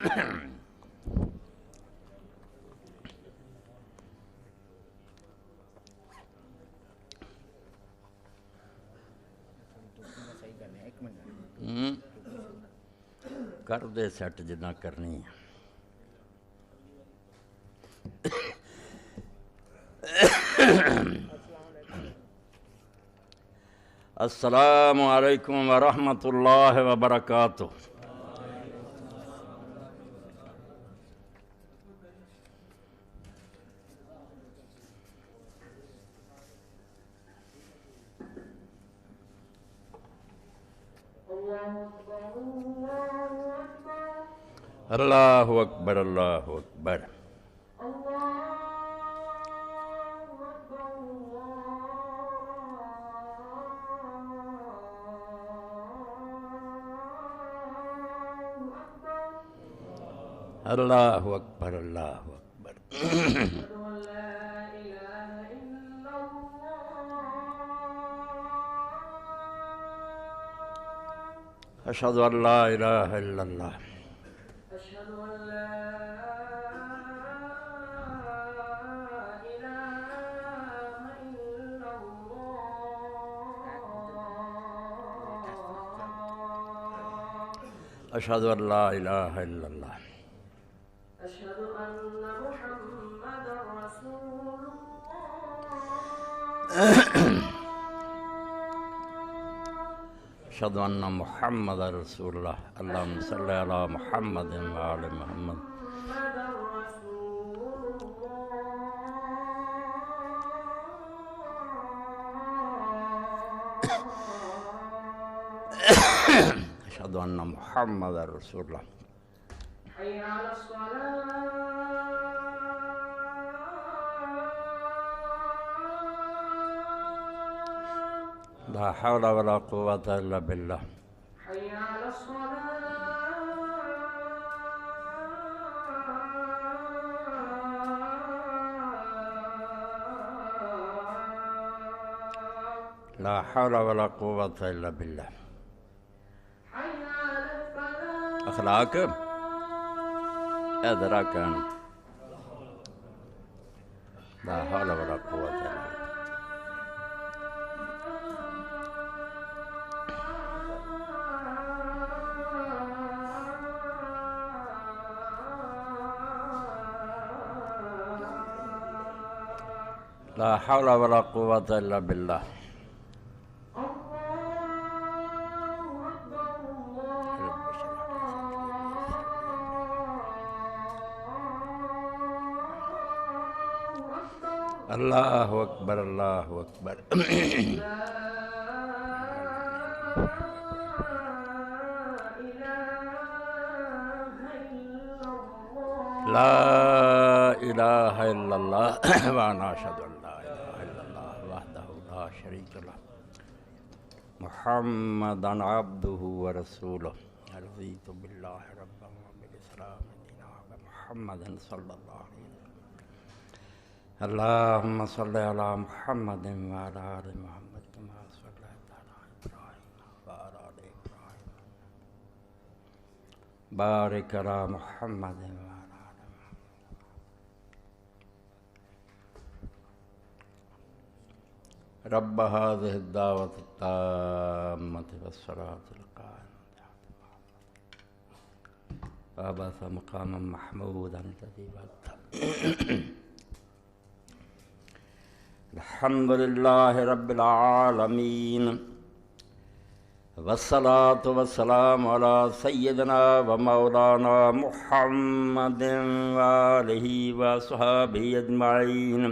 کر دے سیٹ جنا کرنی ہے. السلام علیکم ورحمۃ اللہ وبرکاتہ. اللہ اکبر اللہ اکبر. اللہ اکبر اللہ اکبر. اشہد ان لا الہ الا اللہ. اشہد ان لا الہ الا اللہ. أشهد أن محمد رسول اشہد ان محمد رسول اللہ. اللہم صلی علی محمد وآل محمد. اشہد ان محمد رسول اللہ. حي على الصلاة لا حول ولا قوة الا باللہ. حي على الصلاة لا حول ولا قوة الا باللہ. حي على الفلاح اخلاق ادرا کان. لا حول ولا قوة الا باللہ. لا حول ولا قوة الا باللہ. اللہ اکبر اللہ اکبر. لا الہ الا اللہ وانا اشہد ان لا الہ الا اللہ وحدہ لا شریک لہ محمدا عبدہ ورسولہ. رضیت باللہ ربا وبالاسلام دینا وبمحمد صلی اللہ علیہ وسلم. اللہم صلی علی محمد وعلی آل محمد کما صلیت علی ابراہیم وعلی آل ابراہیم. بارک علی محمد وعلی آل محمد. رب هذه الدعوة التامة والصلاة القائمة وابعث مقاما محمودا الذي وعدته. الحمد للہ رب العالمین والصلاة والسلام علی سیدنا و مولانا محمد وآلہ وصحبہ اجمعین.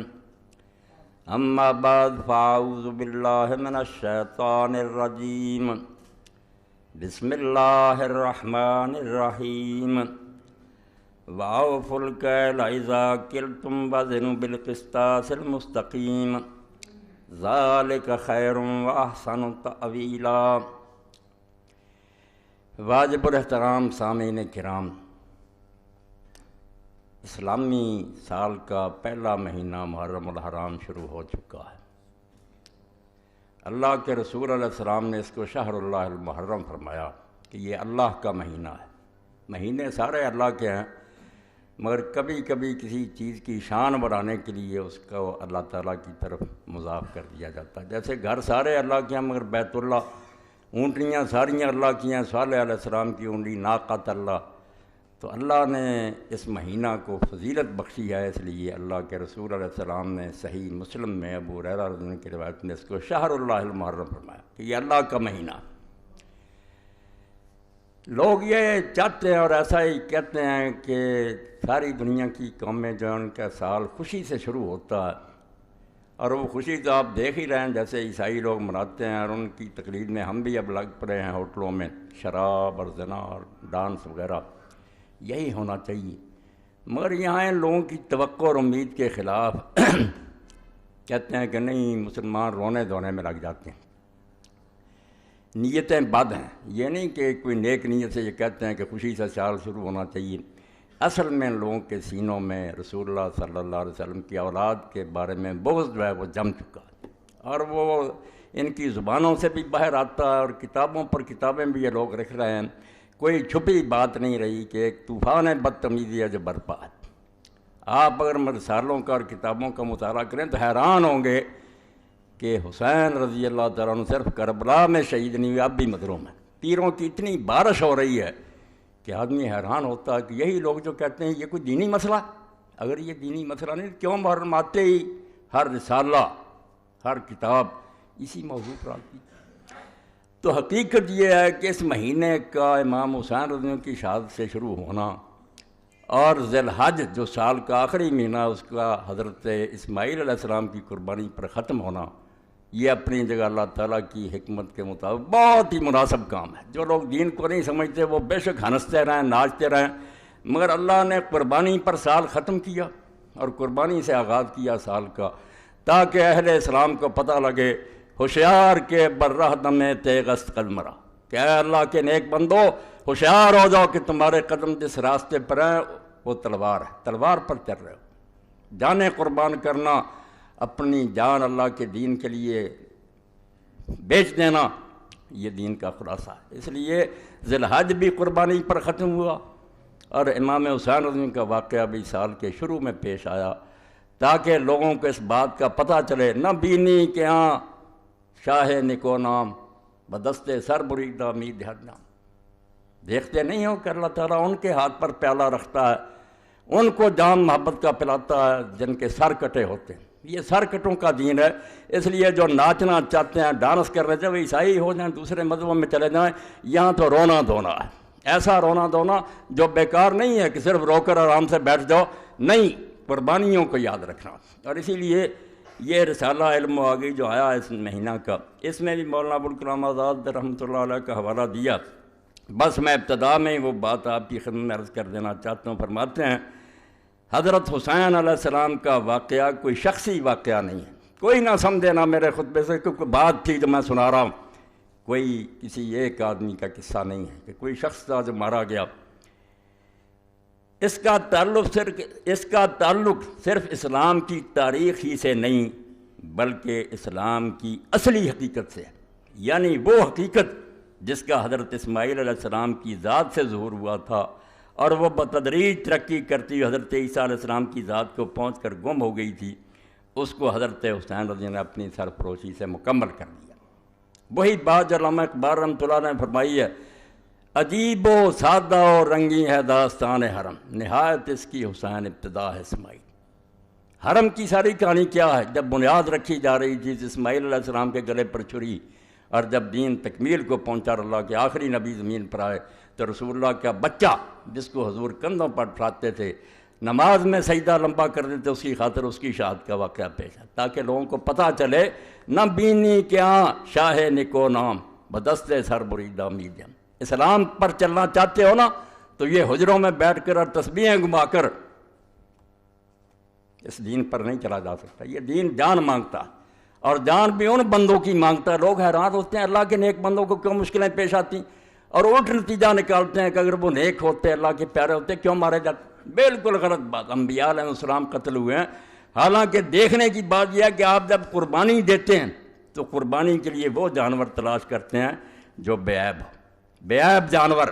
اما بعد فاعوذ باللہ من الشیطان الرجیم. بسم اللہ الرحمن الرحیم. وَأَوْفُوا الْكَيْلَ إِذَا كِلْتُمْ وَزِنُوا بِالْقِسْطَاسِ الْمُسْتَقِيمِ ذَلِكَ خَيْرٌ وَأَحْسَنُ تَأْوِيلًا. واجب الاحترام سامعین کرام، اسلامی سال کا پہلا مہینہ محرم الحرام شروع ہو چکا ہے. اللہ کے رسول علیہ السلام نے اس کو شہر اللہ المحرم فرمایا کہ یہ اللہ کا مہینہ ہے. مہینے سارے اللہ کے ہیں، مگر کبھی کبھی کسی چیز کی شان بڑھانے کے لیے اس کو اللہ تعالیٰ کی طرف مضاف کر دیا جاتا ہے۔ جیسے گھر سارے اللہ کے ہیں مگر بیت اللہ، اونٹنیاں ساریاں اللہ کی ہیں، صالح علیہ السلام کی اونٹی ناقۃ اللہ، تو اللہ نے اس مہینہ کو فضیلت بخشی ہے، اس لیے اللہ کے رسول علیہ السلام نے صحیح مسلم میں ابو ہریرہ رضی اللہ عنہ کی روایت میں اس کو شہر اللہ المحرم فرمایا کہ یہ اللہ کا مہینہ۔ لوگ یہ چاہتے ہیں اور ایسا ہی کہتے ہیں کہ ساری دنیا کی قومیں جو ان کا سال خوشی سے شروع ہوتا ہے، اور وہ خوشی تو آپ دیکھ ہی رہے ہیں جیسے عیسائی لوگ مناتے ہیں، اور ان کی تقلید میں ہم بھی اب لگ پڑے ہیں ہوٹلوں میں شراب اور زنا اور ڈانس وغیرہ۔ یہی ہونا چاہیے، مگر یہاں ان لوگوں کی توقع اور امید کے خلاف کہتے ہیں کہ نہیں، مسلمان رونے دھونے میں لگ جاتے ہیں، نیتیں بد ہیں۔ یہ نہیں کہ کوئی نیک نیت سے یہ کہتے ہیں کہ خوشی سے سال شروع ہونا چاہیے، اصل میں ان لوگوں کے سینوں میں رسول اللہ صلی اللہ علیہ وسلم کی اولاد کے بارے میں بغض جو ہے وہ جم چکا ہے، اور وہ ان کی زبانوں سے بھی باہر آتا ہے، اور کتابوں پر کتابیں بھی یہ لوگ لکھ رہے ہیں۔ کوئی چھپی بات نہیں رہی کہ ایک طوفان بدتمیزی ہے جو برپا ہے۔ آپ اگر رسالوں کا اور کتابوں کا مطالعہ کریں تو حیران ہوں گے کہ حسین رضی اللہ تعالیٰ عنہ صرف کربلا میں شہید نہیں ہوئے، اب بھی مدروں میں تیروں کی اتنی بارش ہو رہی ہے کہ آدمی حیران ہوتا ہے کہ یہی لوگ جو کہتے ہیں یہ کوئی دینی مسئلہ، اگر یہ دینی مسئلہ نہیں کیوں محرم آتے ہی ہر رسالہ ہر کتاب اسی موضوع پر آتی؟ تو حقیقت یہ ہے کہ اس مہینے کا امام حسین رضی اللہ عنہ کی شہادت سے شروع ہونا، اور ذی الحج جو سال کا آخری مہینہ اس کا حضرت اسماعیل علیہ السلام کی قربانی پر ختم ہونا، یہ اپنی جگہ اللہ تعالیٰ کی حکمت کے مطابق بہت ہی مناسب کام ہے۔ جو لوگ دین کو نہیں سمجھتے وہ بے شک ہنستے رہیں، ناچتے رہیں، مگر اللہ نے قربانی پر سال ختم کیا اور قربانی سے آغاز کیا سال کا، تاکہ اہل اسلام کو پتہ لگے ہوشیار کے برہ دم تیغست قدمرا، کہ اے اللہ کے نیک بندو ہوشیار ہو جاؤ کہ تمہارے قدم جس راستے پر ہیں وہ تلوار ہے، تلوار پر چل رہے ہو۔ جانیں قربان کرنا، اپنی جان اللہ کے دین کے لیے بیچ دینا، یہ دین کا خلاصہ ہے۔ اس لیے ذی الحج بھی قربانی پر ختم ہوا، اور امام حسین رضی اللہ عنہ کا واقعہ بھی سال کے شروع میں پیش آیا، تاکہ لوگوں کو اس بات کا پتہ چلے، نہ بینی کہ ہاں شاہ نکو نام بدست سر بریدہ مید ہر نام، دیکھتے نہیں ہو کہ اللہ تعالیٰ ان کے ہاتھ پر پیالہ رکھتا ہے، ان کو جام محبت کا پلاتا ہے جن کے سر کٹے ہوتے ہیں۔ یہ سر کٹوں کا دین ہے، اس لیے جو ناچنا چاہتے ہیں، ڈانس کرنا چاہتے ہیں، وہ عیسائی ہو جائیں، دوسرے مذہبوں میں چلے جائیں، یہاں تو رونا دھونا ہے، ایسا رونا دھونا جو بیکار نہیں ہے کہ صرف رو کر آرام سے بیٹھ جاؤ، نہیں، قربانیوں کو یاد رکھنا۔ اور اسی لیے یہ رسالہ علم و آگئی جو آیا اس مہینہ کا، اس میں بھی مولانا ابوالکلام آزاد رحمۃ اللہ علیہ کا حوالہ دیا۔ بس میں ابتدا میں ہی وہ بات آپ کی خدمت میں عرض کر دینا چاہتا ہوں۔ فرماتے ہیں حضرت حسین علیہ السلام کا واقعہ کوئی شخصی واقعہ نہیں ہے، کوئی نہ سمجھے نہ میرے خطبے سے کہ کوئی بات تھی جو میں سنا رہا ہوں، کوئی کسی ایک آدمی کا قصہ نہیں ہے کہ کوئی شخص تھا جو مارا گیا۔ اس کا تعلق صرف اسلام کی تاریخ ہی سے نہیں بلکہ اسلام کی اصلی حقیقت سے ہے، یعنی وہ حقیقت جس کا حضرت اسماعیل علیہ السلام کی ذات سے ظہور ہوا تھا، اور وہ بتدریج ترقی کرتی حضرت عیسیٰ علیہ السلام کی ذات کو پہنچ کر گم ہو گئی تھی، اس کو حضرت حسین رضی اللہ نے اپنی سرفروشی سے مکمل کر دیا۔ وہی بات جو علامہ اقبال رحمۃ اللہ نے فرمائی ہے، عجیب و سادہ و رنگی ہے داستان حرم، نہایت اس کی حسین ابتدا ہے اسماعیل۔ حرم کی ساری کہانی کیا ہے؟ جب بنیاد رکھی جا رہی تھی اسماعیل علیہ السلام کے گلے پر چھری، اور جب دین تکمیل کو پہنچا، اللہ کے آخری نبی زمین پر آئے، تو رسول اللہ کا بچہ جس کو حضور کندھوں پر اٹھاتے تھے، نماز میں سجدہ لمبا کر دیتے، اس کی خاطر اس کی شہادت کا واقعہ پیش ہے، تاکہ لوگوں کو پتہ چلے، نہ بینی کیا شاہ نکو نام بدست سر بریدہ میدم۔ اسلام پر چلنا چاہتے ہو نا، تو یہ حجروں میں بیٹھ کر اور تسبیحیں گما کر اس دین پر نہیں چلا جا سکتا۔ یہ دین جان مانگتا ہے، اور جان بھی ان بندوں کی مانگتا ہے۔ لوگ حیران ہوتے ہیں اللہ کے نیک بندوں کو کیوں مشکلیں پیش آتی، اور الٹ نتیجہ نکالتے ہیں کہ اگر وہ نیک ہوتے، اللہ کے پیارے ہوتے، کیوں مارے جاتے۔ بالکل غلط بات۔ انبیاء علیہ السلام قتل ہوئے ہیں، حالانکہ دیکھنے کی بات یہ ہے کہ آپ جب قربانی دیتے ہیں تو قربانی کے لیے وہ جانور تلاش کرتے ہیں جو بے عیب ہو، بے عیب جانور۔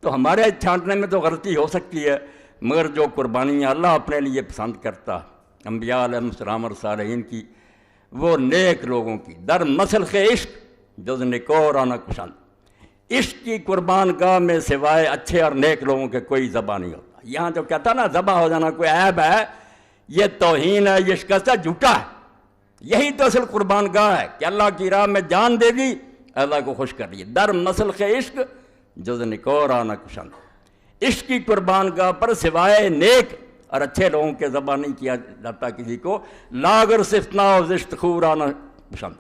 تو ہمارے چھانٹنے میں تو غلطی ہو سکتی ہے، مگر جو قربانیاں اللہ اپنے لیے پسند کرتا انبیاء علیہ السلام اور صالحین کی، وہ نیک لوگوں کی در مسلخ عشق جز نکورانا کشند، عشق کی قربان گاہ میں سوائے اچھے اور نیک لوگوں کے کوئی ذبح نہیں ہوتا۔ یہاں جو کہتا نا ذبح ہو جانا کوئی عیب ہے، یہ توہین ہے، یہ شکست ہے، جھوٹا ہے۔ یہی تو اصل قربان گاہ ہے کہ اللہ کی راہ میں جان دے دی، اللہ کو خوش کر لیے۔ در مسلخ عشق جز نکورانا کشند، عشق کی قربان گاہ پر سوائے نیک اور اچھے لوگوں کے ذبح نہیں کیا جاتا کسی کو۔ لاگر صفتنا و زشت خورانا پسند،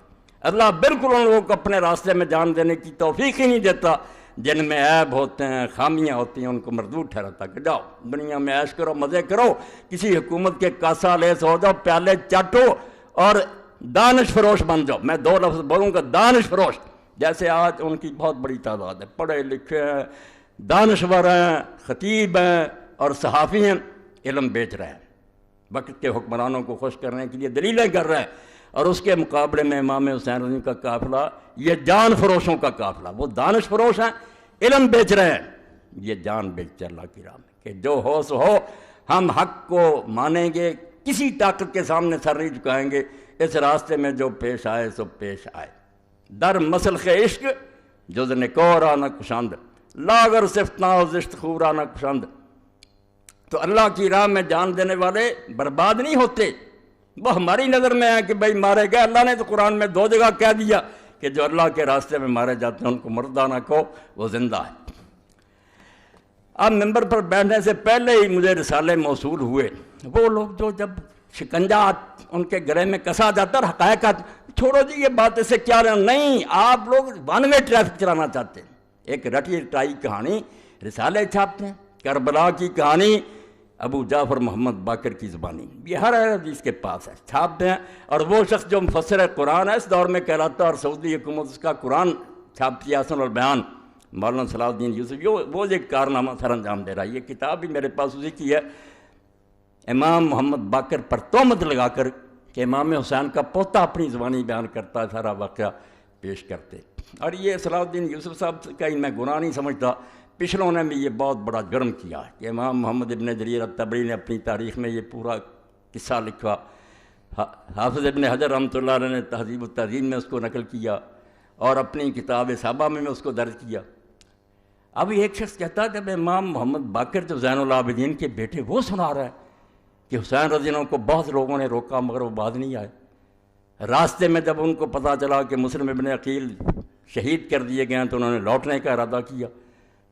اللہ بالکل ان لوگوں کو اپنے راستے میں جان دینے کی توفیق ہی نہیں دیتا جن میں عیب ہوتے ہیں، خامیاں ہوتی ہیں، ان کو مردود ٹھہراتا کہ جاؤ دنیا میں عیش کرو، مزے کرو، کسی حکومت کے کاسا لیس ہو جاؤ، پیالے چاٹو اور دانش فروش بن جاؤ۔ میں دو لفظ بولوں گا، دانش فروش، جیسے آج ان کی بہت بڑی تعداد ہے، پڑھے لکھے ہیں، دانشور ہیں، خطیب ہیں اور صحافی ہیں، علم بیچ رہے ہیں، وقت کے حکمرانوں کو خوش کرنے کے لیے دلیلیں کر رہے ہیں، اور اس کے مقابلے میں امام حسین رضی کا قافلہ یہ جان فروشوں کا قافلہ، وہ دانش فروش ہیں، علم بیچ رہے ہیں، یہ جان بیچتے اللہ کی راہ میں کہ جو ہو سو ہو، ہم حق کو مانیں گے، کسی طاقت کے سامنے سر نہیں جھکائیں گے، اس راستے میں جو پیش آئے سو پیش آئے۔ در مسلخ عشق جز نکورانا کشند، لاگر صفتنا و زشت خورانا کشند۔ تو اللہ کی راہ میں جان دینے والے برباد نہیں ہوتے، وہ ہماری نظر میں ہے کہ بھائی مارے گئے۔ اللہ نے تو قرآن میں 2 جگہ کہہ دیا کہ جو اللہ کے راستے میں مارے جاتے ہیں ان کو مردہ نہ کہو، وہ زندہ ہے۔ اب ممبر پر بیٹھنے سے پہلے ہی مجھے رسالے موصول ہوئے، وہ لوگ جو جب شکنجہ ان کے گلے میں کسا جاتا اور حقائق چھوڑو جی یہ بات اس سے کیا رہا، نہیں، آپ لوگ ون وے ٹریفک چلانا چاہتے ہیں، ایک رٹی رٹائی کہانی رسالے چھاپتے ہیں، کربلا کی کہانی ابو جعفر محمد باقر کی زبانی، یہ ہر حدیث کے پاس ہے، چھاپتے ہیں، اور وہ شخص جو مفسر قرآن ہے اس دور میں کہلاتا ہے، اور سعودی حکومت اس کا قرآن چھاپتی ہے، حسن البیان، مولانا صلاح الدین یوسف، وہ ایک کارنامہ سر انجام دے رہا ہے۔ یہ کتاب بھی میرے پاس اسی کی ہے، امام محمد باقر پر تہمت لگا کر کہ امام حسین کا پوتا اپنی زبانی بیان کرتا ہے، سارا واقعہ پیش کرتے، اور یہ صلاح الدین یوسف صاحب کا ہی میں گناہ نہیں سمجھتا، پچھلوں نے بھی یہ بہت بڑا جرم کیا ہے کہ امام محمد ابن جریر الطبری نے اپنی تاریخ میں یہ پورا قصہ لکھا، حافظ ابن حجر رحمۃ اللہ علیہ نے تہذیب التہذیب میں اس کو نقل کیا، اور اپنی کتاب صحابہ میں اس کو درج کیا۔ اب ایک شخص کہتا ہے جب امام محمد باقر جو زین العابدین کے بیٹے، وہ سنا رہا ہے کہ حسین رضی اللہ عنہ کو بہت لوگوں نے روکا مگر وہ بعد نہیں آئے، راستے میں جب ان کو پتہ چلا کہ مسلم ابن عقیل شہید کر دیے گئے ہیں تو انہوں نے لوٹنے کا ارادہ کیا،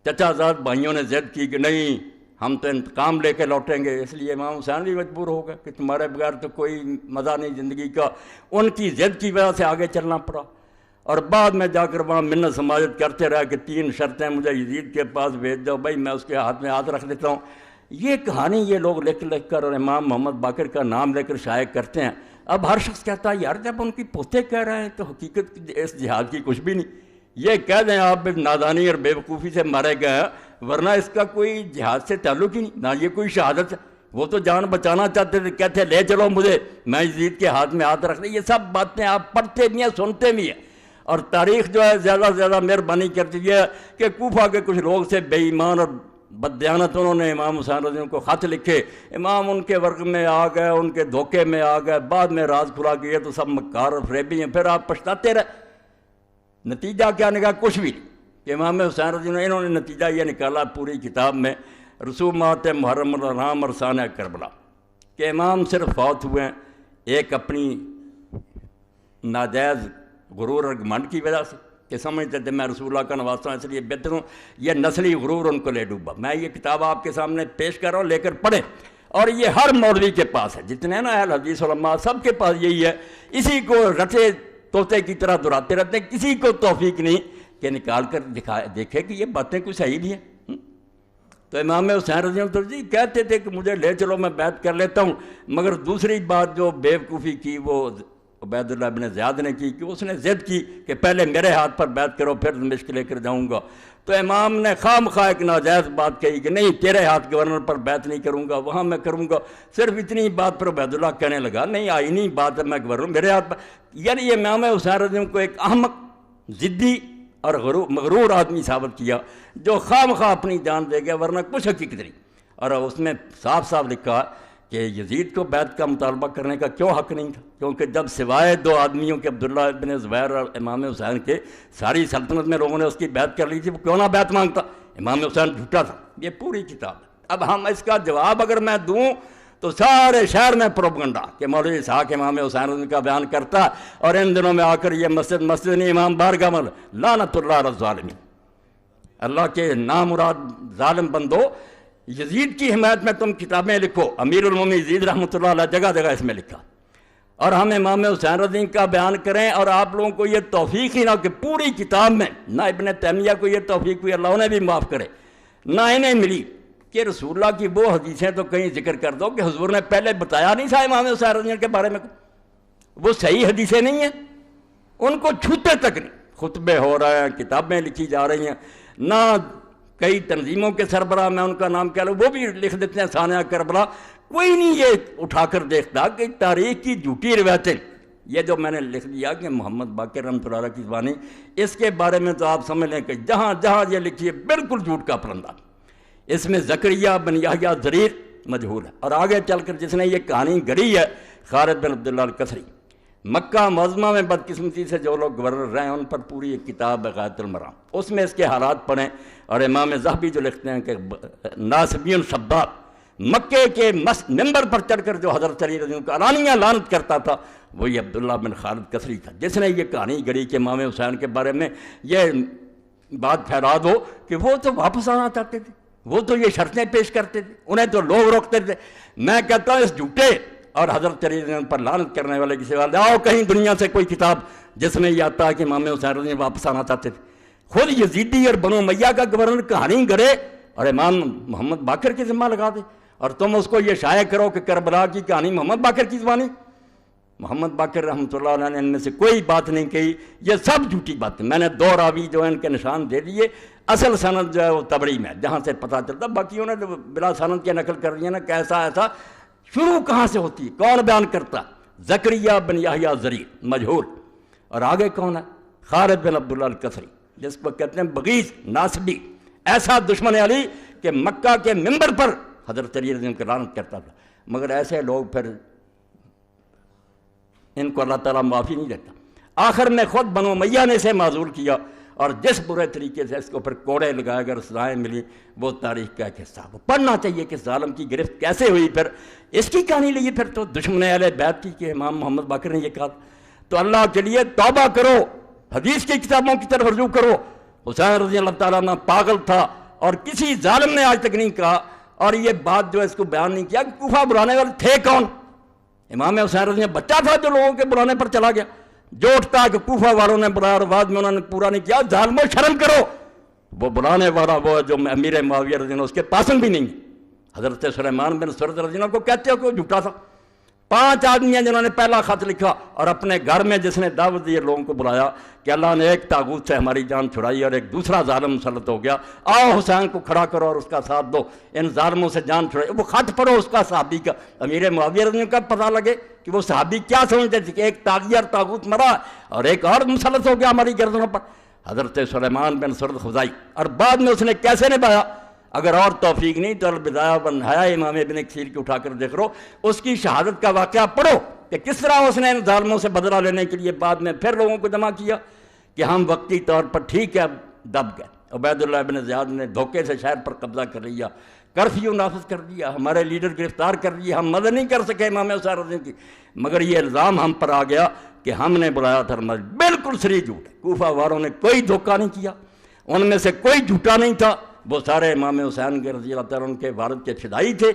چچا زاد بھائیوں نے ضد کی کہ نہیں ہم تو انتقام لے کے لوٹیں گے، اس لیے امام حسین بھی مجبور ہو گئے کہ تمہارے بغیر تو کوئی مزہ نہیں زندگی کا، ان کی ضد کی وجہ سے آگے چلنا پڑا، اور بعد میں جا کر وہاں منت سماجت کرتے رہے کہ 3 شرطیں مجھے یزید کے پاس بھیج دو، بھائی میں اس کے ہاتھ میں ہاتھ رکھ دیتا ہوں۔ یہ کہانی یہ لوگ لکھ کر اور امام محمد باقر کا نام لے کر شائع کرتے ہیں۔ اب ہر شخص کہتا ہے یار جب ان کی پوتے کہہ رہے ہیں تو حقیقت اس جہاد کی کچھ بھی نہیں، یہ کہہ دیں آپ نادانی اور بے وقوفی سے مارے گئے ہیں، ورنہ اس کا کوئی جہاد سے تعلق ہی نہیں، نہ یہ کوئی شہادت ہے، وہ تو جان بچانا چاہتے تھے، کہتے لے چلو مجھے، میں یزید کے ہاتھ میں ہاتھ رکھ دیں۔ یہ سب باتیں آپ پڑھتے بھی ہیں، سنتے بھی ہیں، اور تاریخ جو ہے زیادہ سے زیادہ مہربانی کرتی ہے کہ کوفہ کے کچھ لوگ سے بے ایمان اور بددیانت انہوں نے امام حسین رضی اللہ عنہ کو خط لکھے، امام ان کے ورق میں آ گئے، ان کے دھوکے میں آ گئے، بعد میں راز کھلا کہ یہ تو سب مکار اور فریبی ہیں، پھر آپ پچھتاتے رہے۔ نتیجہ کیا نکلا؟ کچھ بھی کہ امام حسین رضی اللہ عنہ انہوں نے نتیجہ یہ نکالا پوری کتاب میں، رسومات محرم الحرام اور سانح کربلا، کہ امام صرف فوت ہوئے ہیں ایک اپنی ناجائز غرور اور گھمنڈ کی وجہ سے کہ سمجھتے تھے میں رسول اللہ کا نواسا ہوں اس لیے بہتر ہوں، یہ نسلی غرور ان کو لے ڈوبا۔ میں یہ کتاب آپ کے سامنے پیش کر رہا ہوں، لے کر پڑھیں، اور یہ ہر مولوی کے پاس ہے، جتنے نا اہل حدیث علماء سب کے پاس یہی ہے، اسی کو رٹے طوطے کی طرح دہراتے رہتے ہیں، کسی کو توفیق نہیں کہ نکال کر دیکھے کہ یہ باتیں کچھ صحیح بھی ہیں۔ تو امام حسین رضی اللہ عنہ جی کہتے تھے کہ مجھے لے چلو میں بیعت کر لیتا ہوں، مگر دوسری بات جو بے وقوفی کی وہ عبید اللہ بن زیاد نے کی کہ اس نے ضد کی کہ پہلے میرے ہاتھ پر بیعت کرو پھر دمشق لے کر جاؤں گا، تو امام نے خام خواہ ایک ناجائز بات کہی کہ نہیں تیرے ہاتھ گورنر پر بیعت نہیں کروں گا، وہاں میں کروں گا۔ صرف اتنی بات پر عبید اللہ کہنے لگا نہیں آئینی بات ہے، میں گورنر میرے ہاتھ پر، یعنی یہ امام حسین رضی اللہ عنہ کو ایک احمق ضدی اور مغرور آدمی ثابت کیا جو خواہ مخواہ اپنی جان دے گیا ورنہ کچھ حقیقت نہیں۔ اور اس میں صاف صاف لکھا کہ یزید کو بیعت کا مطالبہ کرنے کا کیوں حق نہیں تھا، کیونکہ جب سوائے 2 آدمیوں کے عبداللہ ابن زبیر اور امام حسین کے ساری سلطنت میں لوگوں نے اس کی بیعت کر لی تھی، وہ کیوں نہ بیعت مانگتا؟ امام حسین جھوٹا تھا۔ یہ پوری کتاب ہے۔ اب ہم اس کا جواب اگر میں دوں تو سارے شہر میں پروپگنڈا کہ مولوی اسحاق امام حسین کا بیان کرتا، اور ان دنوں میں آ کر یہ مسجد نہیں امام بارگاہ میں، لعنت اللہ علی الظالمین۔ اللہ کے نامراد ظالم بندو، یزید کی حمایت میں تم کتابیں لکھو، امیر المومنین یزید رحمۃ اللہ علیہ جگہ جگہ اس میں لکھا، اور ہم امام حسین رضی کا بیان کریں، اور آپ لوگوں کو یہ توفیق ہی نہ کہ پوری کتاب میں نہ ابن تیمیہ کو یہ توفیق ہوئی، اللہ انہیں بھی معاف کرے، نہ انہیں ملی کہ رسول اللہ کی وہ حدیثیں تو کہیں ذکر کر دو کہ حضور نے پہلے بتایا نہیں تھا امام حسین رضی کے بارے میں، وہ صحیح حدیثیں نہیں ہیں، ان کو چھوتے تک نہیں، خطبے ہو رہے ہیں، کتابیں لکھی جا رہی ہیں، نہ کئی تنظیموں کے سربراہ میں ان کا نام کہہ لوں وہ بھی لکھ دیتے ہیں ثانیہ کربلا، کوئی نہیں یہ اٹھا کر دیکھتا کہ تاریخ کی جھوٹی روایتیں، یہ جو میں نے لکھ دیا کہ محمد باقر رحمۃ اللہ علیہ کی زبانی، اس کے بارے میں تو آپ سمجھ لیں کہ جہاں جہاں یہ لکھی ہے بالکل جھوٹ کا پرندہ، اس میں زکریہ بن یحییٰ ضریر مجہول ہے، اور آگے چل کر جس نے یہ کہانی گڑھی ہے خالد بن عبداللہ الکسری، مکہ معظمہ میں بدقسمتی سے جو لوگ گورنر رہے ہیں ان پر پوری ایک کتاب ہے غایۃ المرام، اس میں اس کے حالات پڑھیں، اور امام ذہبی جو لکھتے ہیں کہ ناصبی سباب، مکے کے ممبر پر چڑھ کر جو حضرت علی رضی اللہ عنہ کا علانیہ لعنت کرتا تھا وہی عبداللہ بن خالد کسری تھا، جس نے یہ کہانی گڑھی کہ امام حسین کے بارے میں یہ بات پھیلا دو کہ وہ تو واپس آنا چاہتے تھے، وہ تو یہ شرطیں پیش کرتے تھے، انہیں تو لوگ روکتے تھے۔ میں کہتا ہوں اس جھوٹے اور حضرت علی رضی اللہ عنہ پر لعنت کرنے والے کی سوال آؤ کہیں دنیا سے کوئی کتاب جس میں یہ آتا ہے کہ امام حسین رضی اللہ عنہ واپس آنا چاہتے تھے۔ خود یزیدی اور بنو امیہ کا گورنر کہانی گڑھے اور امام محمد باقر کی ذمہ لگا دے، اور تم اس کو یہ شائع کرو کہ کربلا کی کہانی محمد باقر کی زبانی۔ محمد باقر رحمۃ اللہ علیہ نے ان میں سے کوئی بات نہیں کہی، یہ سب جھوٹی باتیں۔ میں نے 2 راوی جو ان کے نشان دے دیے، اصل سند جو ہے وہ تبری میں جہاں سے پتہ چلتا، باقی انہوں نے بلا سند کی نقل کر دی ہے نا، کیسا ایسا شروع کہاں سے ہوتی ہے، کون بیان کرتا؟ زکریہ بن یحییٰ ضریر مجہول، اور آگے کون ہے؟ خالد بن عبداللہ الکسری، جس کو کہتے ہیں بغیض ناصبی، ایسا دشمن علی کہ مکہ کے ممبر پر حضرت علی رضی اللہ عنہ لعنت کرتا تھا۔ مگر ایسے لوگ پھر ان کو اللہ تعالیٰ معافی نہیں دیتا۔ آخر میں خود بنو امیہ نے اسے معذور کیا، اور جس برے طریقے سے اس کو پھر کوڑے لگائے کر سزائیں ملی وہ تاریخ کا ایک حصہ، وہ پڑھنا چاہیے کہ ظالم کی گرفت کیسے ہوئی۔ پھر اس کی کہانی لیے پھر تو دشمن اہل بیت کی کہ امام محمد باقر نے یہ کہا، تو اللہ کے لیے توبہ کرو، حدیث کی کتابوں کی طرف رجوع کرو۔ حسین رضی اللہ تعالیٰ عنہ پاگل تھا، اور کسی ظالم نے آج تک نہیں کہا، اور یہ بات جو اس کو بیان نہیں کیا کہ کوفہ بلانے والے تھے کون؟ امام حسین رضی اللہ بچہ تھا جو لوگوں کے بلانے پر چلا گیا، جو اٹھتا کہ کوفہ والوں نے بلایا اور بعد میں انہوں نے پورا نہیں کیا، ظالموں شرم کرو۔ وہ بلانے والا وہ جو امیر معاویہ رضی اللہ اس کے پاسن بھی نہیں، حضرت سلیمان بن سرد رضی اللہ کو کہتے ہو کہ وہ جھوٹا تھا۔ 5 آدمی ہیں جنہوں نے پہلا خط لکھا، اور اپنے گھر میں جس نے دعوت دی لوگوں کو بلایا کہ اللہ نے ایک طاغوت سے ہماری جان چھڑائی اور ایک دوسرا ظالم مسلط ہو گیا، آؤ حسین کو کھڑا کرو اور اس کا ساتھ دو، ان ظالموں سے جان چھڑائی۔ وہ خط پڑھو اس کا صحابی کا، امیر معاویہ رضی اللہ کا پتہ لگے کہ وہ صحابی کیا سمجھتے تھے کہ ایک طاغیہ اور طاغوت مرا اور ایک اور مسلط ہو گیا ہماری گردنوں پر، حضرت سلیمان بن سرد خزائی۔ اور بعد میں اس نے کیسے نبھایا؟ اگر اور توفیق نہیں تو البدایہ والنہایہ امام ابن کثیر کی اٹھا کر دیکھ رہو، اس کی شہادت کا واقعہ پڑھو کہ کس طرح اس نے ان ظالموں سے بدلہ لینے کے لیے بعد میں پھر لوگوں کو جمع کیا کہ ہم وقتی طور پر ٹھیک ہے دب گئے۔ عبید اللہ ابن زیاد نے دھوکے سے شہر پر قبضہ کر لیا، کرفیو نافذ کر دیا، ہمارے لیڈر گرفتار کر لیے، ہم مدد نہیں کر سکے امام حسین رضی اللہ کی، مگر یہ الزام ہم پر آ گیا کہ ہم نے بلایا تھا۔ بالکل صریح جھوٹ ہے، کوفہ والوں نے کوئی دھوکہ نہیں کیا، ان میں سے کوئی جھوٹا نہیں تھا، وہ سارے امام حسین کے رضی اللہ تعالیٰ عنہ کے والد کے فدائی تھے۔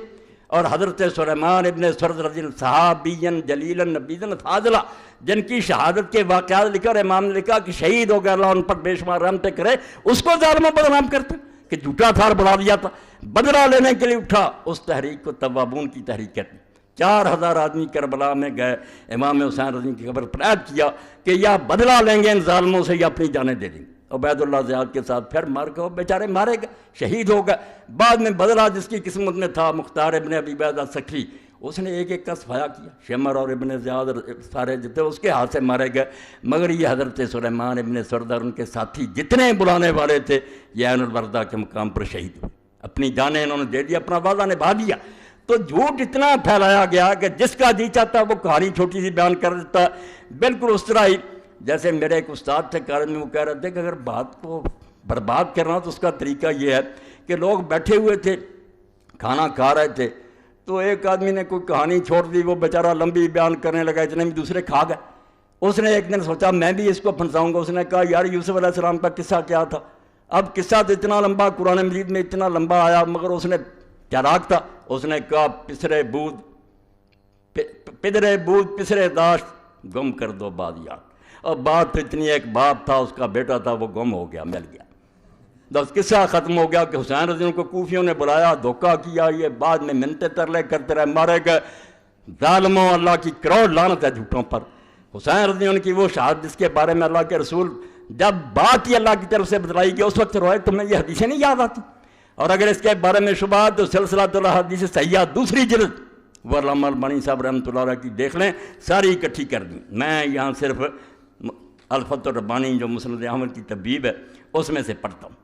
اور حضرت سلیمان ابن سرد رضی اللہ صحابین جلیلا نبیذا فاضلا، جن کی شہادت کے واقعات لکھا اور امام نے لکھا کہ شہید ہو گیا، اللہ ان پر بے شمار رحمتیں کرے، اس کو ظالموں بدنام کرتے کہ جھوٹا تھا اور بڑھا دیا تھا، بدلہ لینے کے لیے اٹھا۔ اس تحریک کو توابون کی تحریک کہتے ہیں۔ 4000 آدمی کربلا میں گئے، امام حسین رضی کی خبر پر عید کیا کہ یا بدلہ لیں گے ان ظالموں سے یا اپنی جانیں دے دیں گے۔ عبید اللہ زیاد کے ساتھ پھر مار کے وہ بیچارے مارے گئے، شہید ہو گئے۔ بعد میں بدلہ جس کی قسمت میں تھا، مختار ابن ابی عبیدہ سکری، اس نے ایک ایک کا صفایا کیا، شمر اور ابن زیاد سارے جتنے اس کے ہاتھ سے مارے گئے، مگر یہ حضرت سلیمان ابن سردار ان کے ساتھی جتنے بلانے والے تھے یہ عین الوردہ کے مقام پر شہید ہوئے، اپنی جانیں انہوں نے دے دی، اپنا وعدہ نبھا دیا۔ تو جھوٹ اتنا پھیلایا گیا کہ جس کا جی چاہتا وہ کہانی چھوٹی سی بیان کر دیتا ہے، بالکل اس طرح ہی جیسے میرے ایک استاد تھے کالج میں، وہ کہہ رہے تھے کہ اگر بات کو برباد کرنا تو اس کا طریقہ یہ ہے کہ لوگ بیٹھے ہوئے تھے کھانا کھا رہے تھے، تو ایک آدمی نے کوئی کہانی چھوڑ دی، وہ بیچارہ لمبی بیان کرنے لگا، اتنے میں دوسرے کھا گئے۔ اس نے ایک دن سوچا میں بھی اس کو پھنساؤں گا، اس نے کہا یار یوسف علیہ السلام کا قصہ کیا تھا؟ اب قصہ تو اتنا لمبا قرآن مجید میں اتنا لمبا آیا، مگر اس نے چالاک تھا، اس نے کہا پدرے بود پسرے داشت گم کر دو بادیات۔ اور بات اتنی، ایک باپ تھا اس کا بیٹا تھا وہ گم ہو گیا، مل گیا، بس قصہ ختم ہو گیا کہ حسین رضی اللہ کو کوفیوں نے بلایا، دھوکہ کیا، یہ بعد میں منتیں ترلے کرتے رہے، مارے گئے۔ ظالموں، اللہ کی کروڑ لعنت ہے جھوٹوں پر۔ حسین رضی اللہ کی وہ شہادت جس کے بارے میں اللہ کے رسول جب بات ہی اللہ کی طرف سے بتلائی گئی اس وقت روئے، تمہیں یہ حدیثیں نہیں یاد آتی؟ اور اگر اس کے بارے میں شبہات تو سلسلۃ الحدیث صحیحہ دوسری جلد وہ علامہ البانی صاحب رحمۃ اللہ علیہ کی دیکھ لیں، ساری اکٹھی کر دیں۔ میں یہاں صرف الفتح الربانی جو مسند احمد کی تبیب ہے اس میں سے پڑھتا ہوں۔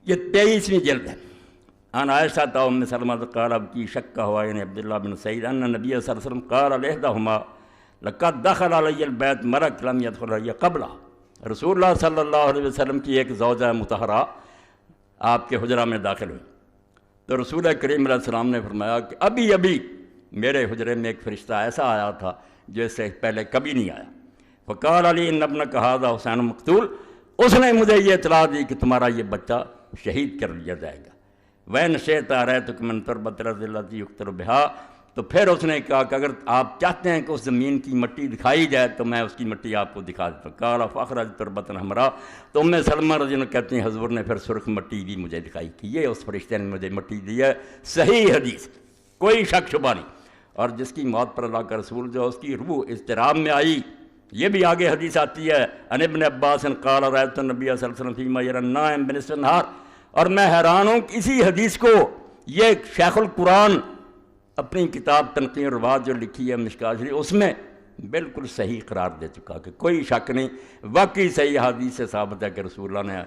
یہ 23ویں جلد ہے۔ عن عائشہ ام سلمہ قال اب کی شک ہوا یعنی عبداللہ بن سعید ان نبی صلی اللہ علیہ وسلم قال لإحداہما لقد دخل علی البیت مرک لم يدخل علی قبلہ۔ رسول اللہ صلی اللہ علیہ وسلم کی ایک زوجہ مطہرہ آپ کے حجرہ میں داخل ہوئی، تو رسول کریم علیہ السلام نے فرمایا کہ ابھی ابھی میرے حجرے میں ایک فرشتہ ایسا آیا تھا جو اس سے پہلے کبھی نہیں آیا۔ فقال علی ان ابنک ھذا حسین مقتول، اس نے مجھے یہ اطلاع دی کہ تمہارا یہ بچہ شہید کر لیا جائے گا۔ وَإِنْ شِئْتَ أَرَيْتُكَ مِنْ تُرْبَةِ الْأَرْضِ الَّتِي يُقْتَلُ بِهَا، تو پھر اس نے کہا کہ اگر آپ چاہتے ہیں کہ اس زمین کی مٹی دکھائی جائے تو میں اس کی مٹی آپ کو دکھا دیتا ہوں۔ قال فأخرج تربة حمراء، تو ام سلمہ رضی اللہ کہتی ہیں حضور نے پھر سرخ مٹی بھی مجھے دکھائی کہ یہ اس فرشتے نے مجھے مٹی دی ہے۔ صحیح حدیث، کوئی شک شبہ نہیں۔ اور جس کی موت پر اللہ کا رسول جو اس کی روح اضطراب میں آئی، یہ بھی آگے حدیث آتی ہے عن ابن عباس قال رأيت النبي صلی اللہ علیہ وسلم فيما يرى النائم بنصف النهار، اور میں حیران ہوں کہ اسی حدیث کو یہ شیخ القرآن اپنی کتاب تنقیح الروات جو لکھی ہے مشکوٰۃ شریف اس میں بالکل صحیح قرار دے چکا کہ کوئی شک نہیں، واقعی صحیح حدیث سے ثابت ہے کہ رسول اللہ نے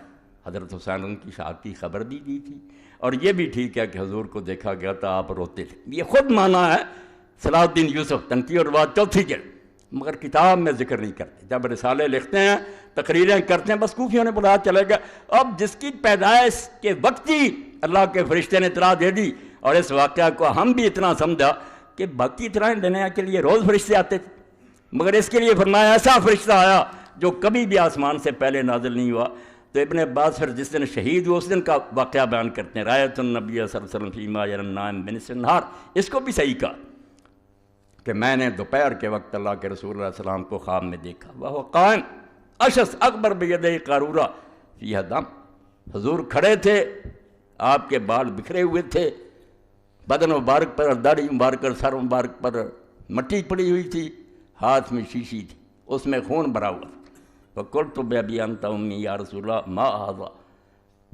حضرت حسین کی شہادت کی خبر بھی دی تھی، اور یہ بھی ٹھیک ہے کہ حضور کو دیکھا گیا تھا آپ روتے تھے۔ یہ خود مانا ہے صلاح الدین یوسف تنقیح الروات 4 جلد، مگر کتاب میں ذکر نہیں کرتے۔ جب رسالے لکھتے ہیں تقریریں کرتے ہیں بس کوفیوں نے بلایا چلے گئے۔ اب جس کی پیدائش کے وقت ہی اللہ کے فرشتے نے اطلاع دے دی، اور اس واقعہ کو ہم بھی اتنا سمجھا کہ باقی اطلاعیں دینے کے لیے روز فرشتے آتے تھے، مگر اس کے لیے فرمایا ایسا فرشتہ آیا جو کبھی بھی آسمان سے پہلے نازل نہیں ہوا۔ تو ابن عباس پھر جس دن شہید ہوئے اس دن کا واقعہ بیان کرتے ہیں، رایت النبی صلی اللہ علیہ وسلم فیما یری النائم بنصف النہار، اس کو بھی صحیح کہا کہ میں نے دوپہر کے وقت اللہ کے رسول علیہ السلام کو خواب میں دیکھا، وہ قائم اشس اکبر بیدہ قارورہ فیہا دم، حضور کھڑے تھے، آپ کے بال بکھرے ہوئے تھے، بدن مبارک پر داڑھی مبارک اور سر مبارک پر مٹی پڑی ہوئی تھی، ہاتھ میں شیشی تھی، اس میں خون بھرا ہوا تھا۔ فقلت بأبی انت امی یا رسول اللہ ما ھذا،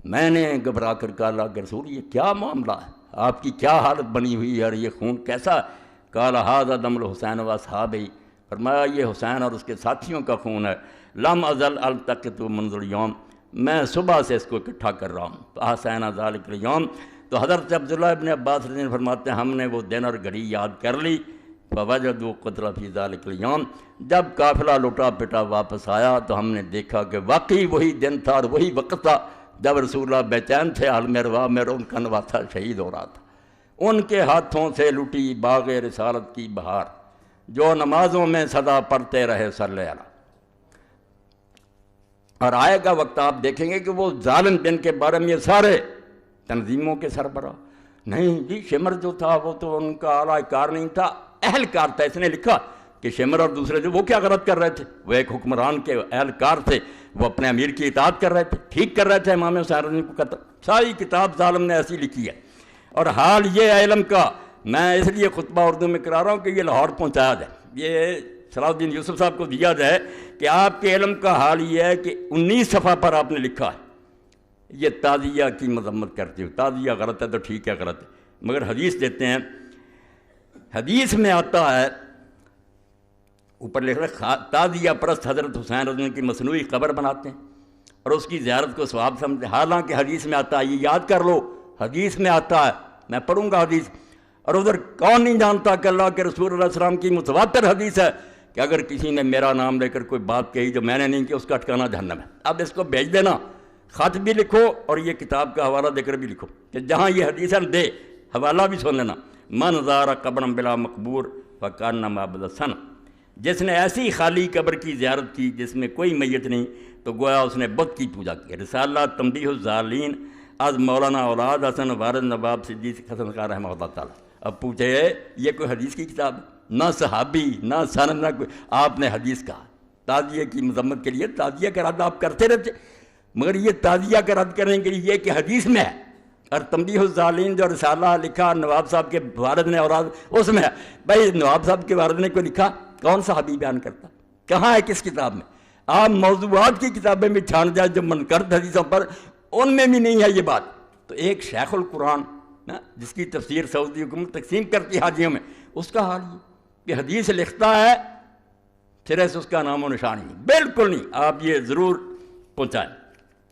میں نے گھبرا کر کہا اللہ کے رسول یہ کیا معاملہ ہے، آپ کی کیا حالت بنی ہوئی ہے اور یہ خون کیسا ہے؟ قال ھذا دم الحسین واصحابہ، فرمایا یہ حسین اور اس کے ساتھیوں کا خون ہے۔ لم ازل التقط منذ اليوم، میں صبح سے اس کو اکٹھا کر رہا ہوں۔ فاحسین ذلک اليوم، تو حضرت عبداللہ ابن عباس رضی اللہ عنہ فرماتے ہیں ہم نے وہ دن اور گھڑی یاد کر لی۔ فوجدوا قتل فی ذلک اليوم، جب قافلہ لٹا پٹا واپس آیا تو ہم نے دیکھا کہ واقعی وہی دن تھا اور وہی وقت تھا جب رسول اللہ بے چین تھے، عالم ارواح میں ان کا نواسہ شہید ہو رہا تھا۔ ان کے ہاتھوں سے لٹی باغ رسالت کی بہار، جو نمازوں میں سدا پڑھتے رہے صلی اللہ علیہ۔ اور آئے گا وقت آپ دیکھیں گے کہ وہ ظالم جن کے بارے میں یہ سارے تنظیموں کے سربراہ، نہیں جی شمر جو تھا وہ تو ان کا اعلیٰ کار نہیں تھا، اہل کار تھا۔ اس نے لکھا کہ شمر اور دوسرے جو وہ کیا غلط کر رہے تھے، وہ ایک حکمران کے اہل کار تھے، وہ اپنے امیر کی اطاعت کر رہے تھے، ٹھیک کر رہے تھے امام حسین رضی اللہ عنہ کو قتل۔ ساری کتاب ظالم نے ایسی لکھی ہے۔ اور حال یہ علم کا میں اس لیے خطبہ اردو میں کرا رہا ہوں کہ یہ لاہور پہنچایا جائے، یہ صلاح الدین یوسف صاحب کو دیا جائے کہ آپ کے علم کا حال یہ ہے کہ 19 صفحہ پر آپ نے لکھا ہے یہ تعزیہ کی مذمت کرتے ہو، تعزیہ غلط ہے تو ٹھیک ہے غلط ہے، مگر حدیث دیتے ہیں، حدیث میں آتا ہے اوپر لکھ رہا تعزیہ پرست حضرت حسین رضی اللہ عنہ کی مصنوعی قبر بناتے ہیں اور اس کی زیارت کو ثواب سمجھتے ہیں، حالانکہ حدیث میں آتا ہے، یہ یاد کر لو، حدیث میں آتا ہے، میں پڑھوں گا حدیث، اور ادھر کون نہیں جانتا کہ اللہ کے رسول اللہ علیہ وسلم کی متواتر حدیث ہے کہ اگر کسی نے میرا نام لے کر کوئی بات کہی جو میں نے نہیں کی، اس کا ٹھکانہ جہنم ہے۔ اب اس کو بھیج دینا، خط بھی لکھو اور یہ کتاب کا حوالہ دے کر بھی لکھو کہ جہاں یہ حدیث ہے دے، حوالہ بھی سن لینا، من زار قبرا بلا مقبور فکانما عبد سن، جس نے ایسی خالی قبر کی زیارت کی جس میں کوئی میت نہیں تو گویا اس نے بت کی پوجا کی۔ رسالہ تنبیہ الظالین از مولانا اولاد حسن وارد نواب صدیق حسن خان رحمہ اللہ تعالیٰ۔ اب پوچھے یہ کوئی حدیث کی کتاب ہے؟ نہ صحابی نہ سند نہ کوئی، آپ نے حدیث کہا تعزیہ کی مذمت کے لیے، تعزیہ کا رد آپ کرتے رہتے، مگر یہ تعزیہ کا رد کرنے کے لیے یہ کہ حدیث میں ہے، اور تنبیہ الظالین جو رسالہ لکھا نواب صاحب کے والد نے اولاد اس میں ہے۔ بھائی نواب صاحب کے والد نے کوئی لکھا؟ کون صحابی بیان کرتا؟ کہاں ہے کس کتاب میں؟ آپ موضوعات کی کتابیں بھی چھان جائے جو منکرد حدیثوں پر، ان میں بھی نہیں ہے یہ بات۔ تو ایک شیخ القرآن جس کی تفسیر سعودی حکومت تقسیم کرتی حاجیوں میں، اس کا حال یہ کہ حدیث لکھتا ہے سرے سے اس کا نام و نشان نہیں، بالکل نہیں۔ آپ یہ ضرور پہنچائیں۔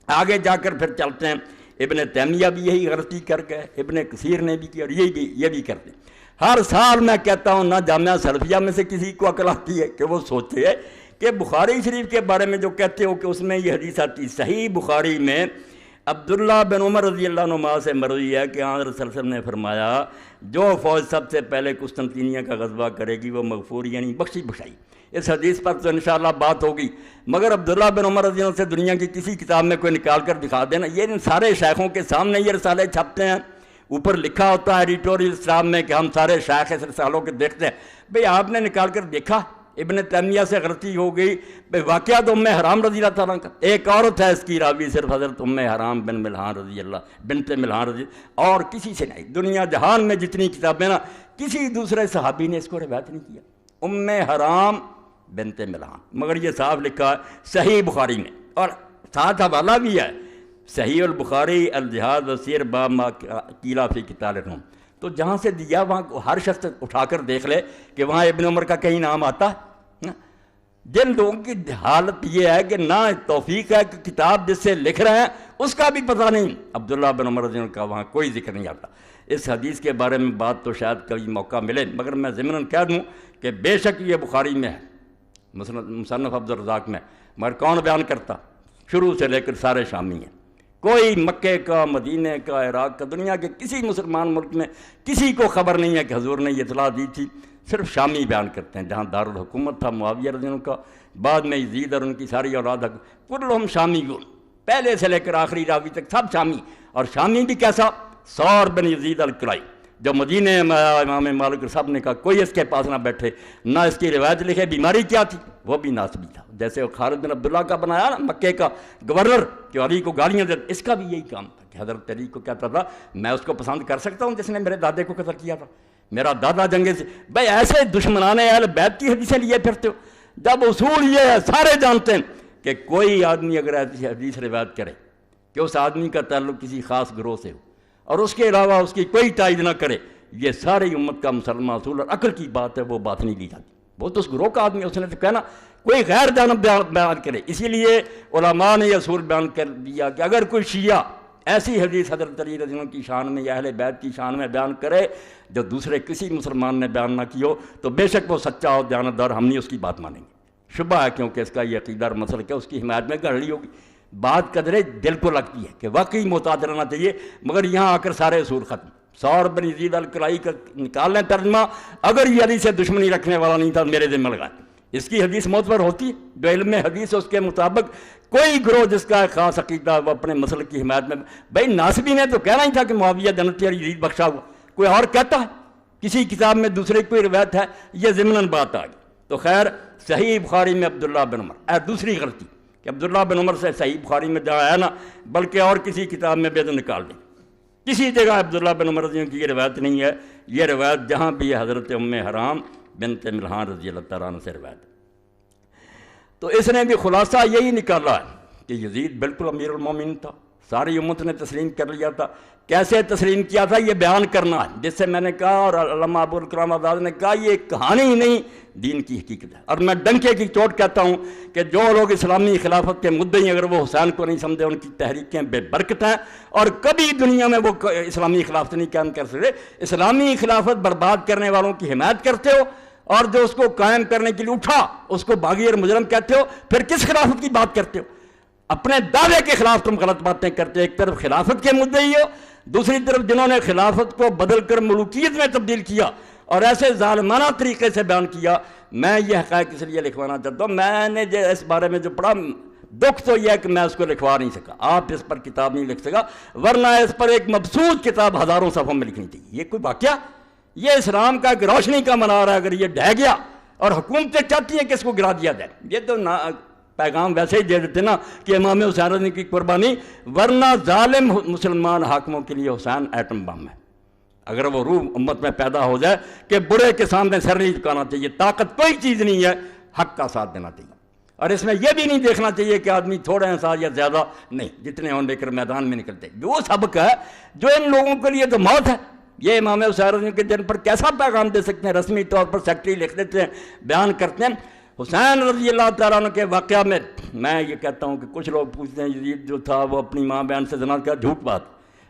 آگے جا کر پھر چلتے ہیں، ابن تیمیہ بھی یہی غلطی کر گئے، ابن کثیر نے بھی کی، اور یہ بھی کرتے ہیں۔ ہر سال میں کہتا ہوں، نہ جامعہ سلفیہ میں سے کسی کو عقل آتی ہے کہ وہ سوچے کہ بخاری شریف کے بارے میں جو کہتے ہو کہ اس میں یہ حدیث آتی، صحیح بخاری میں عبداللہ بن عمر رضی اللہ عنہ سے مروی ہے کہ حضرت صلی اللہ علیہ وسلم نے فرمایا جو فوج سب سے پہلے قسطنطینیہ کا غزوہ کرے گی وہ مغفور یعنی بخشی بخشائی۔ اس حدیث پر تو انشاءاللہ بات ہوگی، مگر عبداللہ بن عمر رضی اللہ عنہ سے دنیا کی کسی کتاب میں کوئی نکال کر دکھا دینا، یہ ان سارے شیخوں کے سامنے یہ رسالے چھپتے ہیں، اوپر لکھا ہوتا ہے ایڈیٹوریل اسٹاف میں کہ ہم سارے شیخ اس رسالوں کے دیکھتے ہیں۔ بھئی آپ نے نکال کر دیکھا ابن تیمیہ سے غلطی ہو گئی، بھئی واقعہ تو ام حرام رضی اللہ تعالیٰ کا، ایک عورت ہے اس کی راوی صرف حضرت ام حرام بن ملحان رضی اللہ بنت ملحان رضی اللہ، اور کسی سے نہیں، دنیا جہان میں جتنی کتابیں نا کسی دوسرے صحابی نے اس کو روایت نہیں کیا، ام حرام بنت ملحان، مگر یہ صاف لکھا ہے صحیح بخاری میں، اور ساتھ حوالہ بھی ہے صحیح البخاری الجہاد وسیر باب ما قیل فی قتال الروم۔ تو جہاں سے دیا وہاں ہر شخص اٹھا کر دیکھ لے کہ وہاں ابن عمر کا کہیں نام آتا ہے۔ جن لوگوں کی حالت یہ ہے کہ نہ توفیق ہے کہ کتاب جس سے لکھ رہے ہیں اس کا بھی پتہ نہیں، عبداللہ بن عمر رضی اللہ عنہ کا وہاں کوئی ذکر نہیں آتا۔ اس حدیث کے بارے میں بات تو شاید کبھی موقع ملے، مگر میں ضمناً کہہ دوں کہ بے شک یہ بخاری میں ہے، مصنف عبدالرزاق میں، مگر کون بیان کرتا؟ شروع سے لے کر سارے شامی ہیں، کوئی مکے کا، مدینہ کا، عراق کا، دنیا کے کسی مسلمان ملک میں کسی کو خبر نہیں ہے کہ حضور نے یہ اطلاع دی تھی، صرف شامی بیان کرتے ہیں۔ جہاں دارالحکومت تھا معاویہ رضی اللہ عنہ کا، بعد میں یزید اور ان کی ساری اولاد، کلہم شامیون، پہلے سے لے کر آخری راوی تک سب شامی، اور شامی بھی کیسا؟ سور بن یزید الکلائی، جو مدینہ میں امام مالک صاحب نے کہا کوئی اس کے پاس نہ بیٹھے، نہ اس کی روایت لکھے، بیماری کیا تھی؟ وہ بھی ناسبی تھا، جیسے وہ خالد بن عبداللہ کا بنایا نا مکے کا گورنر کہ علی کو گالیاں دے، اس کا بھی یہی کام تھا کہ حضرت علی کو کہتا تھا میں اس کو پسند کر سکتا ہوں جس نے میرے دادے کو قتل کیا تھا، میرا دادا جنگے سے۔ بھائی ایسے دشمنان اہل بیت کی حدیثیں لیے پھرتے ہو، جب اصول یہ ہے سارے جانتے ہیں کہ کوئی آدمی اگر ایسی حدیث روایت کرے کہ اس آدمی کا تعلق کسی خاص گروہ سے ہو اور اس کے علاوہ اس کی کوئی تائید نہ کرے، یہ ساری امت کا مسلمہ اصول اور عقل کی بات ہے، وہ بات نہیں لی جاتی۔ وہ تو اس گروہ کا آدمی، اس نے تو کہنا کوئی غیر جانب بیان کرے، اسی لیے علماء نے یہ اصول بیان کر دیا کہ اگر کوئی شیعہ ایسی حدیث حضرت علی رضی اللہ عنہ کی شان میں یا اہل بیت کی شان میں بیان کرے جو دوسرے کسی مسلمان نے بیان نہ کی ہو تو بے شک وہ سچا اور دیانتدار، ہم نہیں اس کی بات مانیں گے۔ شبہ ہے کیونکہ اس کا یہ عقیدہ اور مسلک ہے، اس کی حمایت میں گڑھڑی ہوگی، بات قدرے دل کو لگتی ہے کہ واقعی محتاط رہنا چاہیے، مگر یہاں آ کر سارے اصول ختم۔ سور بن یزید الکلائی کا نکال لیں ترجمہ، اگر یہ علی سے دشمنی رکھنے والا نہیں تھا میرے ذمہ لگائے، اس کی حدیث معتبر ہوتی ہے، جو علم حدیث ہے اس کے مطابق کوئی گروہ جس کا خاص عقیدہ وہ اپنے مسلک کی حمایت میں، بھائی ناصبی نے تو کہنا ہی تھا کہ معاویہ جنتی اور یزید بخشا ہوا، کوئی اور کہتا ہے کسی کتاب میں دوسرے کوئی روایت ہے، یہ ضمناً بات آ گئی۔ تو خیر صحیح بخاری میں عبداللہ بن عمر، دوسری غلطی کہ عبداللہ بن عمر سے صحیح بخاری میں جہاں ہے نا، بلکہ اور کسی کتاب میں بھی تو نکال دیں، کسی جگہ عبداللہ بن عمر رضی اللہ عنہ کی یہ روایت نہیں ہے، یہ روایت جہاں بھی ہے حضرت ام حرام بنت ملحان رضی اللہ تعالیٰ عنہ سے روایت۔ تو اس نے بھی خلاصہ یہی نکالا ہے کہ یزید بالکل امیر المومنین تھا، ساری امت نے تسلیم کر لیا تھا۔ کیسے تسلیم کیا تھا یہ بیان کرنا ہے، جس سے میں نے کہا اور علامہ ابوالکلام آزاد نے کہا یہ کہانی ہی نہیں دین کی حقیقت ہے۔ اور میں ڈنکے کی چوٹ کہتا ہوں کہ جو لوگ اسلامی خلافت کے مدعی اگر وہ حسین کو نہیں سمجھے ان کی تحریکیں بے برکت ہیں اور کبھی دنیا میں وہ اسلامی خلافت نہیں قائم کر سکتے۔ اسلامی خلافت برباد کرنے والوں کی حمایت کرتے ہو اور جو اس کو قائم کرنے کے لیے اٹھا اس کو باغی اور مجرم کہتے ہو، پھر کس خلافت کی بات کرتے ہو؟ اپنے دعوے کے خلاف تم غلط باتیں کرتے ہو۔ ایک طرف خلافت کے مدعی ہو، دوسری طرف جنہوں نے خلافت کو بدل کر ملوکیت میں تبدیل کیا اور ایسے ظالمانہ طریقے سے بیان کیا۔ میں یہ حقائق اس لیے لکھوانا چاہتا ہوں، میں نے جو اس بارے میں جو پڑھا دکھ تو یہ ہے کہ میں اس کو لکھوا نہیں سکا، آپ اس پر کتاب نہیں لکھ سکا، ورنہ اس پر ایک مبسوط کتاب ہزاروں صفحوں میں لکھنی چاہیے۔ یہ کوئی واقعہ، یہ اسلام کا ایک روشنی کا منار ہے، اگر یہ ڈھہ گیا اور حکومتیں چاہتی ہیں کہ اس کو گرا دیا جائے، یہ تو پیغام ویسے ہی دے دیتے نا کہ امام حسین رضی کی قربانی، ورنہ ظالم مسلمان حاکموں کے لیے حسین ایٹم بم ہے۔ اگر وہ روح امت میں پیدا ہو جائے کہ برے کے سامنے سر نہیں جھکانا چاہیے، طاقت کوئی چیز نہیں ہے، حق کا ساتھ دینا چاہیے۔ اور اس میں یہ بھی نہیں دیکھنا چاہیے کہ آدمی تھوڑے ہیں ساتھ یا زیادہ، نہیں، جتنے ہوں لے کر میدان میں نکلتے۔ جو سبق ہے جو ان لوگوں کے لیے تو موت ہے، یہ امام حسین رضی کے دن پر کیسا پیغام دے سکتے ہیں؟ رسمی طور پر سیکرٹری لکھ دیتے ہیں، بیان کرتے ہیں۔ حسین رضی اللہ تعالیٰ عنہ کے واقعہ میں یہ کہتا ہوں کہ کچھ لوگ پوچھتے ہیں یزید جو تھا وہ اپنی ماں بہن سے زنا کیا، جھوٹ بات،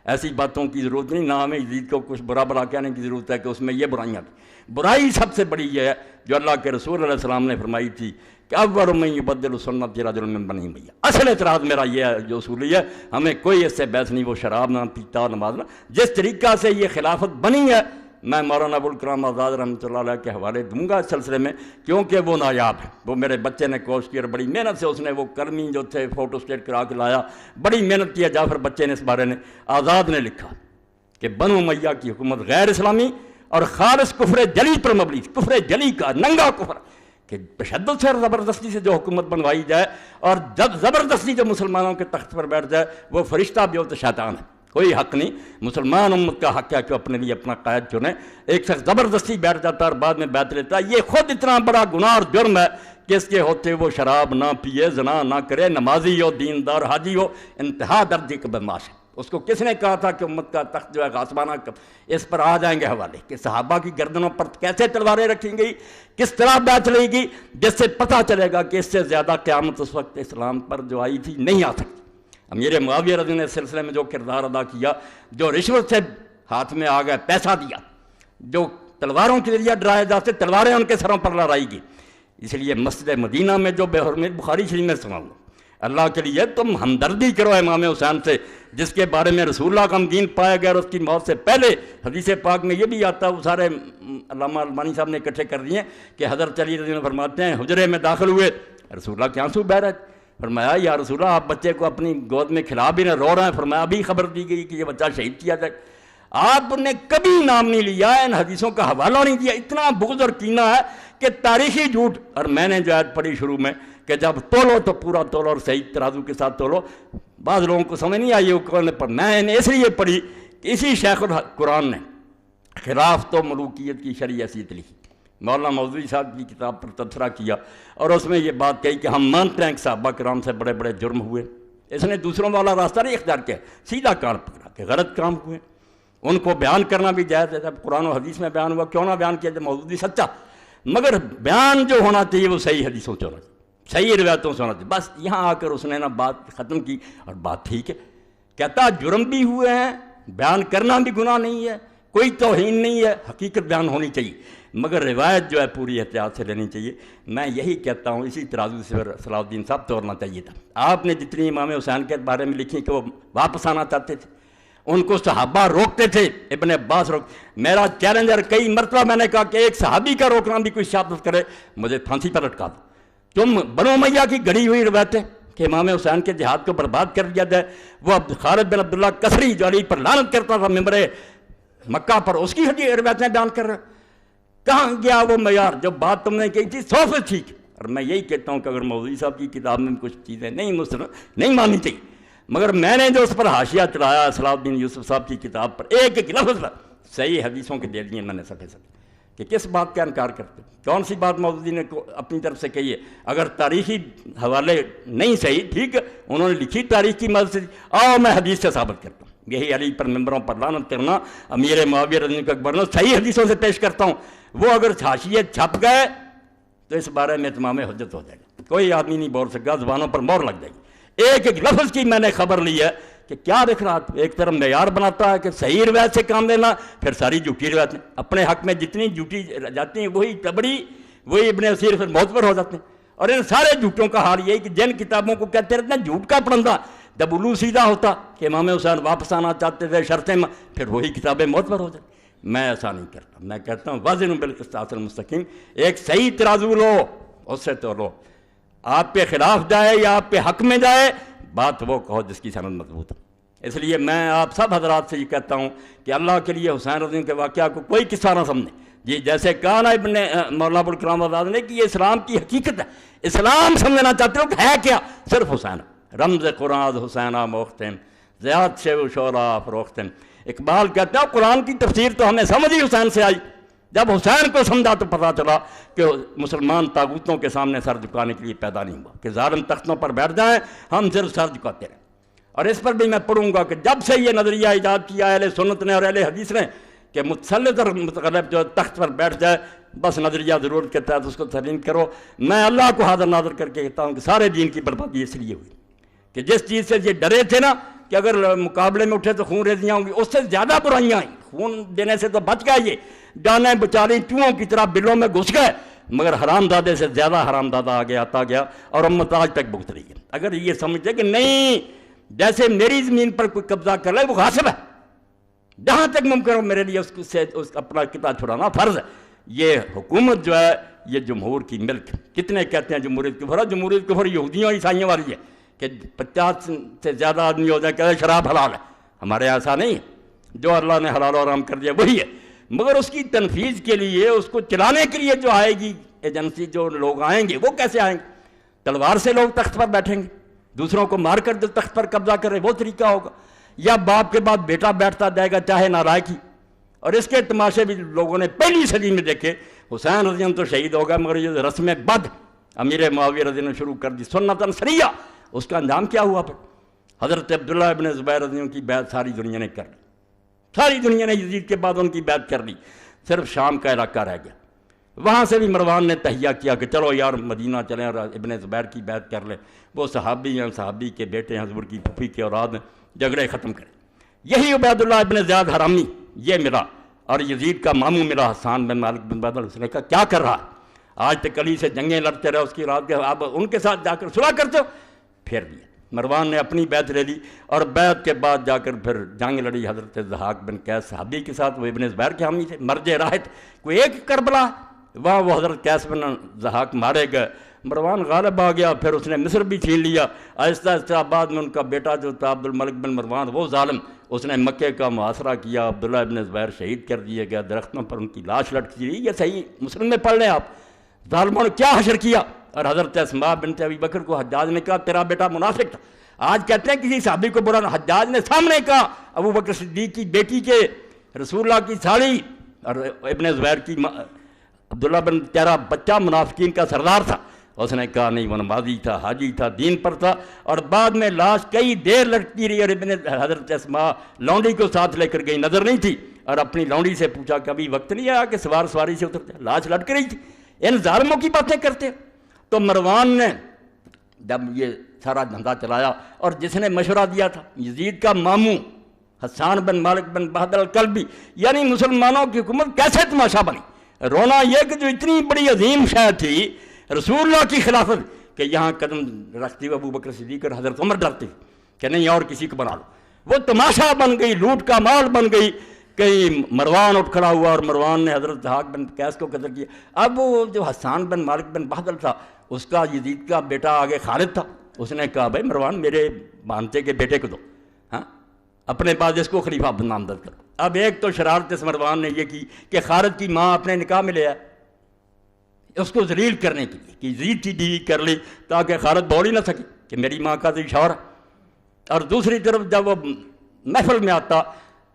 ایسی باتوں کی ضرورت نہیں، نہ ہمیں یزید کو کچھ برا بلا کہنے کی ضرورت ہے کہ اس میں یہ برائیاں تھیں۔ برائی سب سے بڑی یہ ہے جو اللہ کے رسول علیہ السلام نے فرمائی تھی کہ اول من یبدل سنت رجل من بنی امیہ۔ اصل اعتراض میرا یہ ہے جو اصولی ہے، ہمیں کوئی اس سے بحث نہیں، وہ شراب نہ پیتا نماز نہ، جس طریقہ سے یہ خلافت بنی ہے میں مولانا ابوالکلام آزاد رحمۃ اللہ علیہ کے حوالے دوں گا اس سلسلے میں، کیونکہ وہ نایاب ہے۔ وہ میرے بچے نے کوشش کی اور بڑی محنت سے اس نے وہ کرمی جو تھے فوٹو اسٹیٹ کرا کے لایا، بڑی محنت کیا جعفر بچے نے اس بارے میں۔ آزاد نے لکھا کہ بنو امیہ کی حکومت غیر اسلامی اور خالص کفر جلی پر مبنی، کفر جلی کا ننگا کفر، کہ تشدد سے اور زبردستی سے جو حکومت بنوائی جائے اور جب زبردستی جو مسلمانوں کے تخت پر بیٹھ جائے وہ فرشتہ بھی ہو تو شیطان ہے، کوئی حق نہیں۔ مسلمان امت کا حق ہے کہ اپنے لیے اپنا قائد چنے۔ ایک شخص زبردستی بیٹھ جاتا ہے اور بعد میں بیعت لیتا ہے، یہ خود اتنا بڑا گناہ اور جرم ہے کہ اس کے ہوتے وہ شراب نہ پیے، زنا نہ کرے، نمازی ہو، دیندار حاجی ہو، انتہا درجے کا بدماش ہے۔ اس کو کس نے کہا تھا کہ امت کا تخت جو ہے غاصبانہ، اس پر آ جائیں گے حوالے کہ صحابہ کی گردنوں پر کیسے تلواریں رکھی گئی، کس طرح بیعت لے گی، جس سے پتہ چلے گا کہ اس سے زیادہ قیامت اس وقت اسلام پر جو آئی تھی نہیں آ سکتی۔ امیر معاویہ رضی نے اس سلسلے میں جو کردار ادا کیا، جو رشوت سے ہاتھ میں آ گئے، پیسہ دیا، جو تلواروں کے ذریعے ڈرائے جاتے، تلواریں ان کے سروں پر لہرائی گی۔ اس لیے مسجد مدینہ میں جو بے حرمت بخاری شریف میں سنا ہوں، اللہ کے لیے تم ہمدردی کرو امام حسین سے، جس کے بارے میں رسول اللہ غمگین پایا گیا اور اس کی موت سے پہلے حدیث پاک میں یہ بھی آتا ہے، وہ سارے علامہ البانی صاحب نے اکٹھے کر دیے کہ حضرت علی رضی اللہ فرماتے ہیں حجرے میں داخل ہوئے، رسول اللہ کے آنسو بہہ رہے، فرمایا یا رسول اللہ آپ بچے کو اپنی گود میں کھلا بھی نہ، رو رہے ہیں، فرمایا ابھی خبر دی گئی کہ یہ بچہ شہید کیا جائے۔ آپ نے کبھی نام نہیں لیا، ان حدیثوں کا حوالہ نہیں دیا، اتنا بغض اور کینہ ہے کہ تاریخی جھوٹ۔ اور میں نے جو آیت پڑھی شروع میں کہ جب تولو تو پورا تولو اور صحیح ترازو کے ساتھ تولو، بعض لوگوں کو سمجھ نہیں آئی وہ قرآن پر، میں نے اس لیے پڑھی کہ اسی شیخ القرآن نے خلاف تو ملوکیت کی شرعی حیثیت لکھی، مولانا مودودی صاحب کی کتاب پر تبصرہ کیا اور اس میں یہ بات کہی کہ ہم مانتے ہیں کہ صحابہ کرام سے بڑے بڑے جرم ہوئے۔ اس نے دوسروں والا راستہ نہیں اختیار کیا، سیدھا کان پکڑا کہ غلط کام ہوئے، ان کو بیان کرنا بھی جائز ہے، جب قرآن و حدیث میں بیان ہوا کیوں نہ بیان کیا جائے، مودودی سچا، مگر بیان جو ہونا چاہیے وہ صحیح حدیثوں سے ہونا چاہیے، صحیح روایتوں سے ہونا چاہیے۔ بس یہاں آ کر اس نے نا بات ختم کی اور بات ٹھیک ہے، کہتا جرم بھی ہوئے ہیں، بیان کرنا بھی گناہ نہیں ہے، کوئی توہین نہیں ہے، حقیقت بیان ہونی چاہیے، مگر روایت جو ہے پوری احتیاط سے لینی چاہیے۔ میں یہی کہتا ہوں اسی ترازو سے صلاح الدین صاحب توڑنا چاہیے تھا۔ آپ نے جتنی امام حسین کے بارے میں لکھی کہ وہ واپس آنا چاہتے تھے، ان کو صحابہ روکتے تھے، ابن عباس روک، میرا چیلنجر کئی مرتبہ میں نے کہا کہ ایک صحابی کا روکنا بھی کوئی شہادت کرے مجھے پھانسی پر لٹکا دو۔ تم بنو امیہ کی گڑی ہوئی روایتیں کہ امام حسین کے جہاد کو برباد کر دیا جائے، وہ خالد بن عبداللہ کسری جو علی پر لعنت کرتا تھا ممبر مکہ پر، اس کی روایتیں بیان کر رہے ہیں، کہاں گیا وہ معیار؟ جو بات تم نے کہی تھی 100% ٹھیک۔ اور میں یہی کہتا ہوں کہ اگر مودودی صاحب کی کتاب میں کچھ چیزیں نہیں ماننی چاہیے، مگر میں نے جو اس پر حاشیہ چلایا صلاح الدین یوسف صاحب کی کتاب پر ایک ایک لفظ پر صحیح حدیثوں کے دے دیے میں نے صفحے سے، کہ کس بات کا انکار کرتے ہیں؟ کون سی بات مودودی نے اپنی طرف سے کہی ہے؟ اگر تاریخی حوالے نہیں صحیح، ٹھیک ہے، انہوں نے لکھی تاریخ کی مدد سے، آؤ میں حدیث سے ثابت کرتا ہوں۔ یہی علی پر ممبروں پر لعنت کرنا، امیر معاویہ رضی اللہ عنہ کا ورنہ صحیح حدیثوں سے پیش کرتا ہوں، وہ اگر حاشیے چھپ گئے تو اس بارے میں اتمام حجت ہو جائے گا، کوئی آدمی نہیں بول سکتا، زبانوں پر مور لگ جائے گی۔ ایک ایک لفظ کی میں نے خبر لی ہے کہ کیا دیکھ رہا، ایک طرف معیار بناتا ہے کہ صحیح روایت سے کام لینا، پھر ساری جھوٹی روایت میں اپنے حق میں جتنی جھوٹی جاتی ہیں وہی تبڑی، وہی ابن اسیر پھر معتبر ہو جاتے ہیں۔ اور ان سارے جھوٹوں کا حال یہ کہ جن کتابوں کو کہتے رہتے ہیں جھوٹ کا پڑھنا، جب الو سیدھا ہوتا کہ امام حسین واپس آنا چاہتے تھے شرطیں، پھر وہی کتابیں معتبر ہو جاتی۔ میں ایسا نہیں کرتا، میں کہتا ہوں وازن بالقسطاس المستقیم، ایک صحیح ترازو لو، اس سے تو لو، آپ کے خلاف جائے یا آپ کے حق میں جائے، بات وہ کہو جس کی سند مضبوط ہے۔ اس لیے میں آپ سب حضرات سے یہ کہتا ہوں کہ اللہ کے لیے حسین رضی کے واقعہ کو کوئی قصہ نہ سمجھیں، جی جیسے کہا نا ابن مولانا ابوالکلام آزاد نے کہ یہ اسلام کی حقیقت ہے، اسلام سمجھنا چاہتے ہو کہ ہے کیا؟ صرف حسین، رمز قرآن حسینہ موختن زیاد شیو شورا فروختن۔ اقبال کہتا ہے قرآن کی تفسیر تو ہمیں سمجھ ہی حسین سے آئی، جب حسین کو سمجھا تو پتہ چلا کہ مسلمان طاغوتوں کے سامنے سر جھکانے کے لیے پیدا نہیں ہوا کہ ظالم تختوں پر بیٹھ جائیں، ہم صرف سر جھکاتے رہیں۔ اور اس پر بھی میں پڑھوں گا کہ جب سے یہ نظریہ ایجاد کیا اہل سنت نے اور اہل حدیث نے کہ متسلط اور متغلب جو تخت پر بیٹھ جائے، بس نظریہ ضرورت کے تحت اس کو تسلیم کرو، میں اللہ کو حاضر ناظر کر کے کہتا ہوں کہ سارے دین کی بربادی اس لیے ہوئی کہ جس چیز سے یہ ڈرے تھے نا کہ اگر مقابلے میں اٹھے تو خون ریزیاں ہوں گی، اس سے زیادہ برائیاں آئیں، خون دینے سے تو بچ گئے، یہ جانیں بچاری چوہوں کی طرح بلوں میں گھس گئے، مگر حرام دادے سے زیادہ حرام دادہ آگے آتا گیا اور امت آج تک بھگت رہی ہے۔ اگر یہ سمجھتے کہ نہیں جیسے میری زمین پر کوئی قبضہ کر لے وہ غاصب ہے، جہاں تک ممکن ہو میرے لیے اس اپنا قطعہ چھڑانا فرض ہے۔ یہ حکومت جو ہے یہ جمہور کی ملک، کتنے کہتے ہیں جمہوریت کفر ہے؟ جمہوریت کفر یہودیوں عیسائیوں والی ہے کہ 50 سے زیادہ آدمی ہو جائے کہ شراب حلال ہے، ہمارے ایسا نہیں ہے، جو اللہ نے حلال و حرام کر دیا وہی ہے، مگر اس کی تنفیذ کے لیے، اس کو چلانے کے لیے جو آئے گی ایجنسی، جو لوگ آئیں گے وہ کیسے آئیں گے؟ تلوار سے لوگ تخت پر بیٹھیں گے، دوسروں کو مار کر جو تخت پر قبضہ کرے وہ طریقہ ہوگا، یا باپ کے بعد بیٹا بیٹھتا جائے گا چاہے نالائق ہی؟ اور اس کے تماشے بھی لوگوں نے پہلی صدی میں دیکھے۔ حسین رضی اللہ عنہ تو شہید ہو گیا، مگر یہ رسم بد امیر معاویہ رضی اللہ عنہ نے شروع کر دی سنتاً سریہ، اس کا انجام کیا ہوا پھر؟ حضرت عبداللہ ابن زبیر رضی اللہ عنہ کی بیعت ساری دنیا نے کر لی، ساری دنیا نے یزید کے بعد ان کی بیعت کر لی، صرف شام کا علاقہ رہ گیا۔ وہاں سے بھی مروان نے تہیہ کیا کہ چلو یار مدینہ چلیں اور ابن زبیر کی بیعت کر لیں، وہ صحابی ہیں، صحابی کے بیٹے ہیں، حضور کی پھوپھی کے اولاد ہیں، جھگڑے ختم کریں۔ یہی عبید اللہ ابن زیاد حرامی یہ ملا، اور یزید کا ماموں ملا حسان بن مالک بن بدر، اس نے کہا کیا کر رہا ہے؟ آج تک علی سے جنگیں لڑتے رہے، اس کی رات کے آپ ان کے ساتھ جا کر صلح کرتے ہو؟ پھر دیا، مروان نے اپنی بیعت لے لی، اور بیعت کے بعد جا کر پھر جنگ لڑی حضرت ضحاک بن قیس صحابی کے ساتھ، وہ ابن زبیر کے حامی تھے، مرج راحت کوئی ایک کربلا، وہاں وہ حضرت قیس بن ضحاک مارے گئے، مروان غالب آ گیا، پھر اس نے مصر بھی چھین لیا، آہستہ آہستہ بعد میں ان کا بیٹا جو تھا عبد الملک بن مروان وہ ظالم، اس نے مکے کا محاصرہ کیا، عبداللہ ابن زبیر شہید کر دیے گیا، درختوں پر ان کی لاش لٹکی رہی، یہ صحیح مسلم میں پڑھ لیں آپ، ظالموں نے کیا حشر کیا۔ اور حضرت اسماء بنت ابی بکر کو حجاج نے کہا تیرا بیٹا منافق تھا، آج کہتے ہیں کسی صحابی کو برا، حجاج نے سامنے کہا ابو بکر صدیق کی بیٹی کے رسول اللہ کی سالی اور ابن زبیر کی عبداللہ بن تیرا بچہ منافقین کا سردار تھا، اس نے کہا نہیں وہ نمازی تھا، حاجی تھا، دین پر تھا، اور بعد میں لاش کئی دیر لٹکی رہی، اور ابن حضرت اسماء لونڈی کو ساتھ لے کر گئی، نظر نہیں تھی، اور اپنی لونڈی سے پوچھا کبھی وقت نہیں آیا کہ سواری سے اترتے، لاش لٹک رہی تھی، ان ظالموں کی باتیں کرتے۔ تو مروان نے جب یہ سارا دھندا چلایا، اور جس نے مشورہ دیا تھا یزید کا ماموں حسان بن مالک بن بہادر الکلبی، یعنی مسلمانوں کی حکومت کیسے تماشا بنی، رونا یہ کہ جو اتنی بڑی عظیم شے تھی رسول اللہ کی خلافت کہ یہاں قدم رکھتی ہوئے ابو بکر صدیق اور حضرت عمر ڈرتے کہ نہیں اور کسی کو بنا لو، وہ تماشا بن گئی، لوٹ کا مال بن گئی۔ کہیں مروان اٹھ کھڑا ہوا اور مروان نے حضرت ضحاک بن قیس کو قتل کیا۔ اب وہ جو حسان بن مالک بن بہادر تھا، اس کا یزید کا بیٹا آگے خالد تھا، اس نے کہا بھائی مروان میرے بھانجے کے بیٹے کو دو، ہاں اپنے بعد اس کو خلیفہ نامزد کرو۔ اب ایک تو شرارت اس مروان نے یہ کی کہ خالد کی ماں اپنے نکاح میں لے آئے اس کو ذلیل کرنے کے لیے کہ یزید کی بیوی کر لی تاکہ خالد بول ہی نہ سکے کہ میری ماں کا تو اشارہ۔ اور دوسری طرف جب وہ محفل میں آتا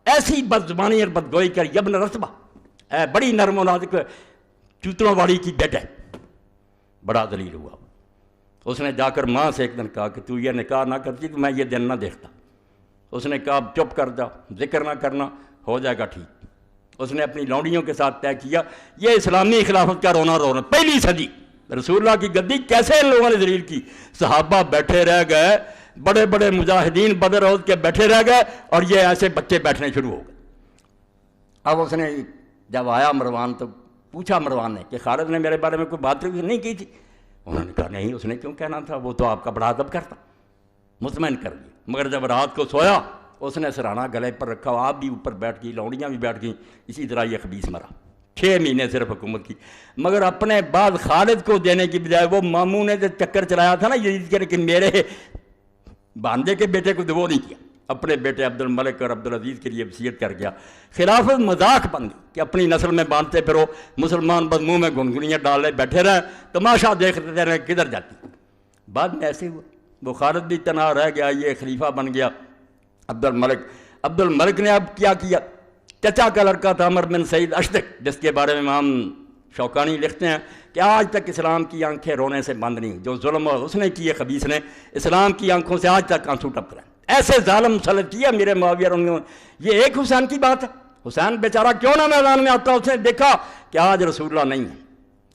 ایسی بد زبانی اور بدگوئی کر یبن رتبہ، بڑی نرم و نازک چوتڑوں والی کی بیٹا ہے، بڑا ذلیل ہوا۔ اس نے جا کر ماں سے ایک دن کہا کہ تو یہ نکاح نہ کرتی تو میں یہ دن نہ دیکھتا۔ اس نے کہا چپ کر جا، ذکر نہ کرنا، ہو جائے گا ٹھیک۔ اس نے اپنی لونڈیوں کے ساتھ طے کیا یہ اسلامی خلافت کا رونا رونا، پہلی صدی رسول اللہ کی گدی کیسے ان لوگوں نے ذلیل کی۔ صحابہ بیٹھے رہ گئے، بڑے بڑے مجاہدین بدر احد کے بیٹھے رہ گئے، اور یہ ایسے بچے بیٹھنے شروع ہو گئے۔ اب اس نے جب آیا مروان تو پوچھا مروان نے کہ خالد نے میرے بارے میں کوئی بات نہیں کی تھی؟ انہوں نے کہا نہیں، اس نے کیوں کہنا تھا، وہ تو آپ کا بڑا ادب کرتا۔ مطمئن کر دیا۔ مگر جب رات کو سویا اس نے سرانہ گلے پر رکھا، آپ بھی اوپر بیٹھ گئی، لونڈیاں بھی بیٹھ گئیں، اسی طرح یہ خبیث مرا۔ 6 مہینے صرف حکومت کی، مگر اپنے بعد خالد کو دینے کی بجائے وہ ماموں نے جو چکر چلایا تھا نا یزید کے، کہ میرے بانجے کے بیٹے کو وہ نہیں کیا، اپنے بیٹے عبد الملک اور عبدالعزیز کے لیے وصیت کر گیا۔ خلافت مذاق بن گئی کہ اپنی نسل میں باندھتے پھرو، مسلمان بس منہ میں گنگنیاں ڈال لے بیٹھے رہیں، تماشا دیکھتے رہیں کدھر جاتی۔ بعد میں ایسے ہوا، وہ خالد بھی تنہا رہ گیا، یہ خلیفہ بن گیا عبد الملک نے اب کیا کیا؟ چچا کا لڑکا تھا عمر بن سعید اشدق، جس کے بارے میں امام شوکانی لکھتے ہیں کہ آج تک اسلام کی آنکھیں رونے سے بند نہیں، جو ظلم اس نے کیے خبیث نے، اسلام کی آنکھوں سے آج تک آنسو ٹپک رہے ہیں۔ ایسے ظالم مسلط کیا میرے معاویہ، یہ ایک حسین کی بات ہے، حسین بیچارہ کیوں نہ میدان میں آتا؟ اس نے دیکھا کہ آج رسول اللہ نہیں ہے،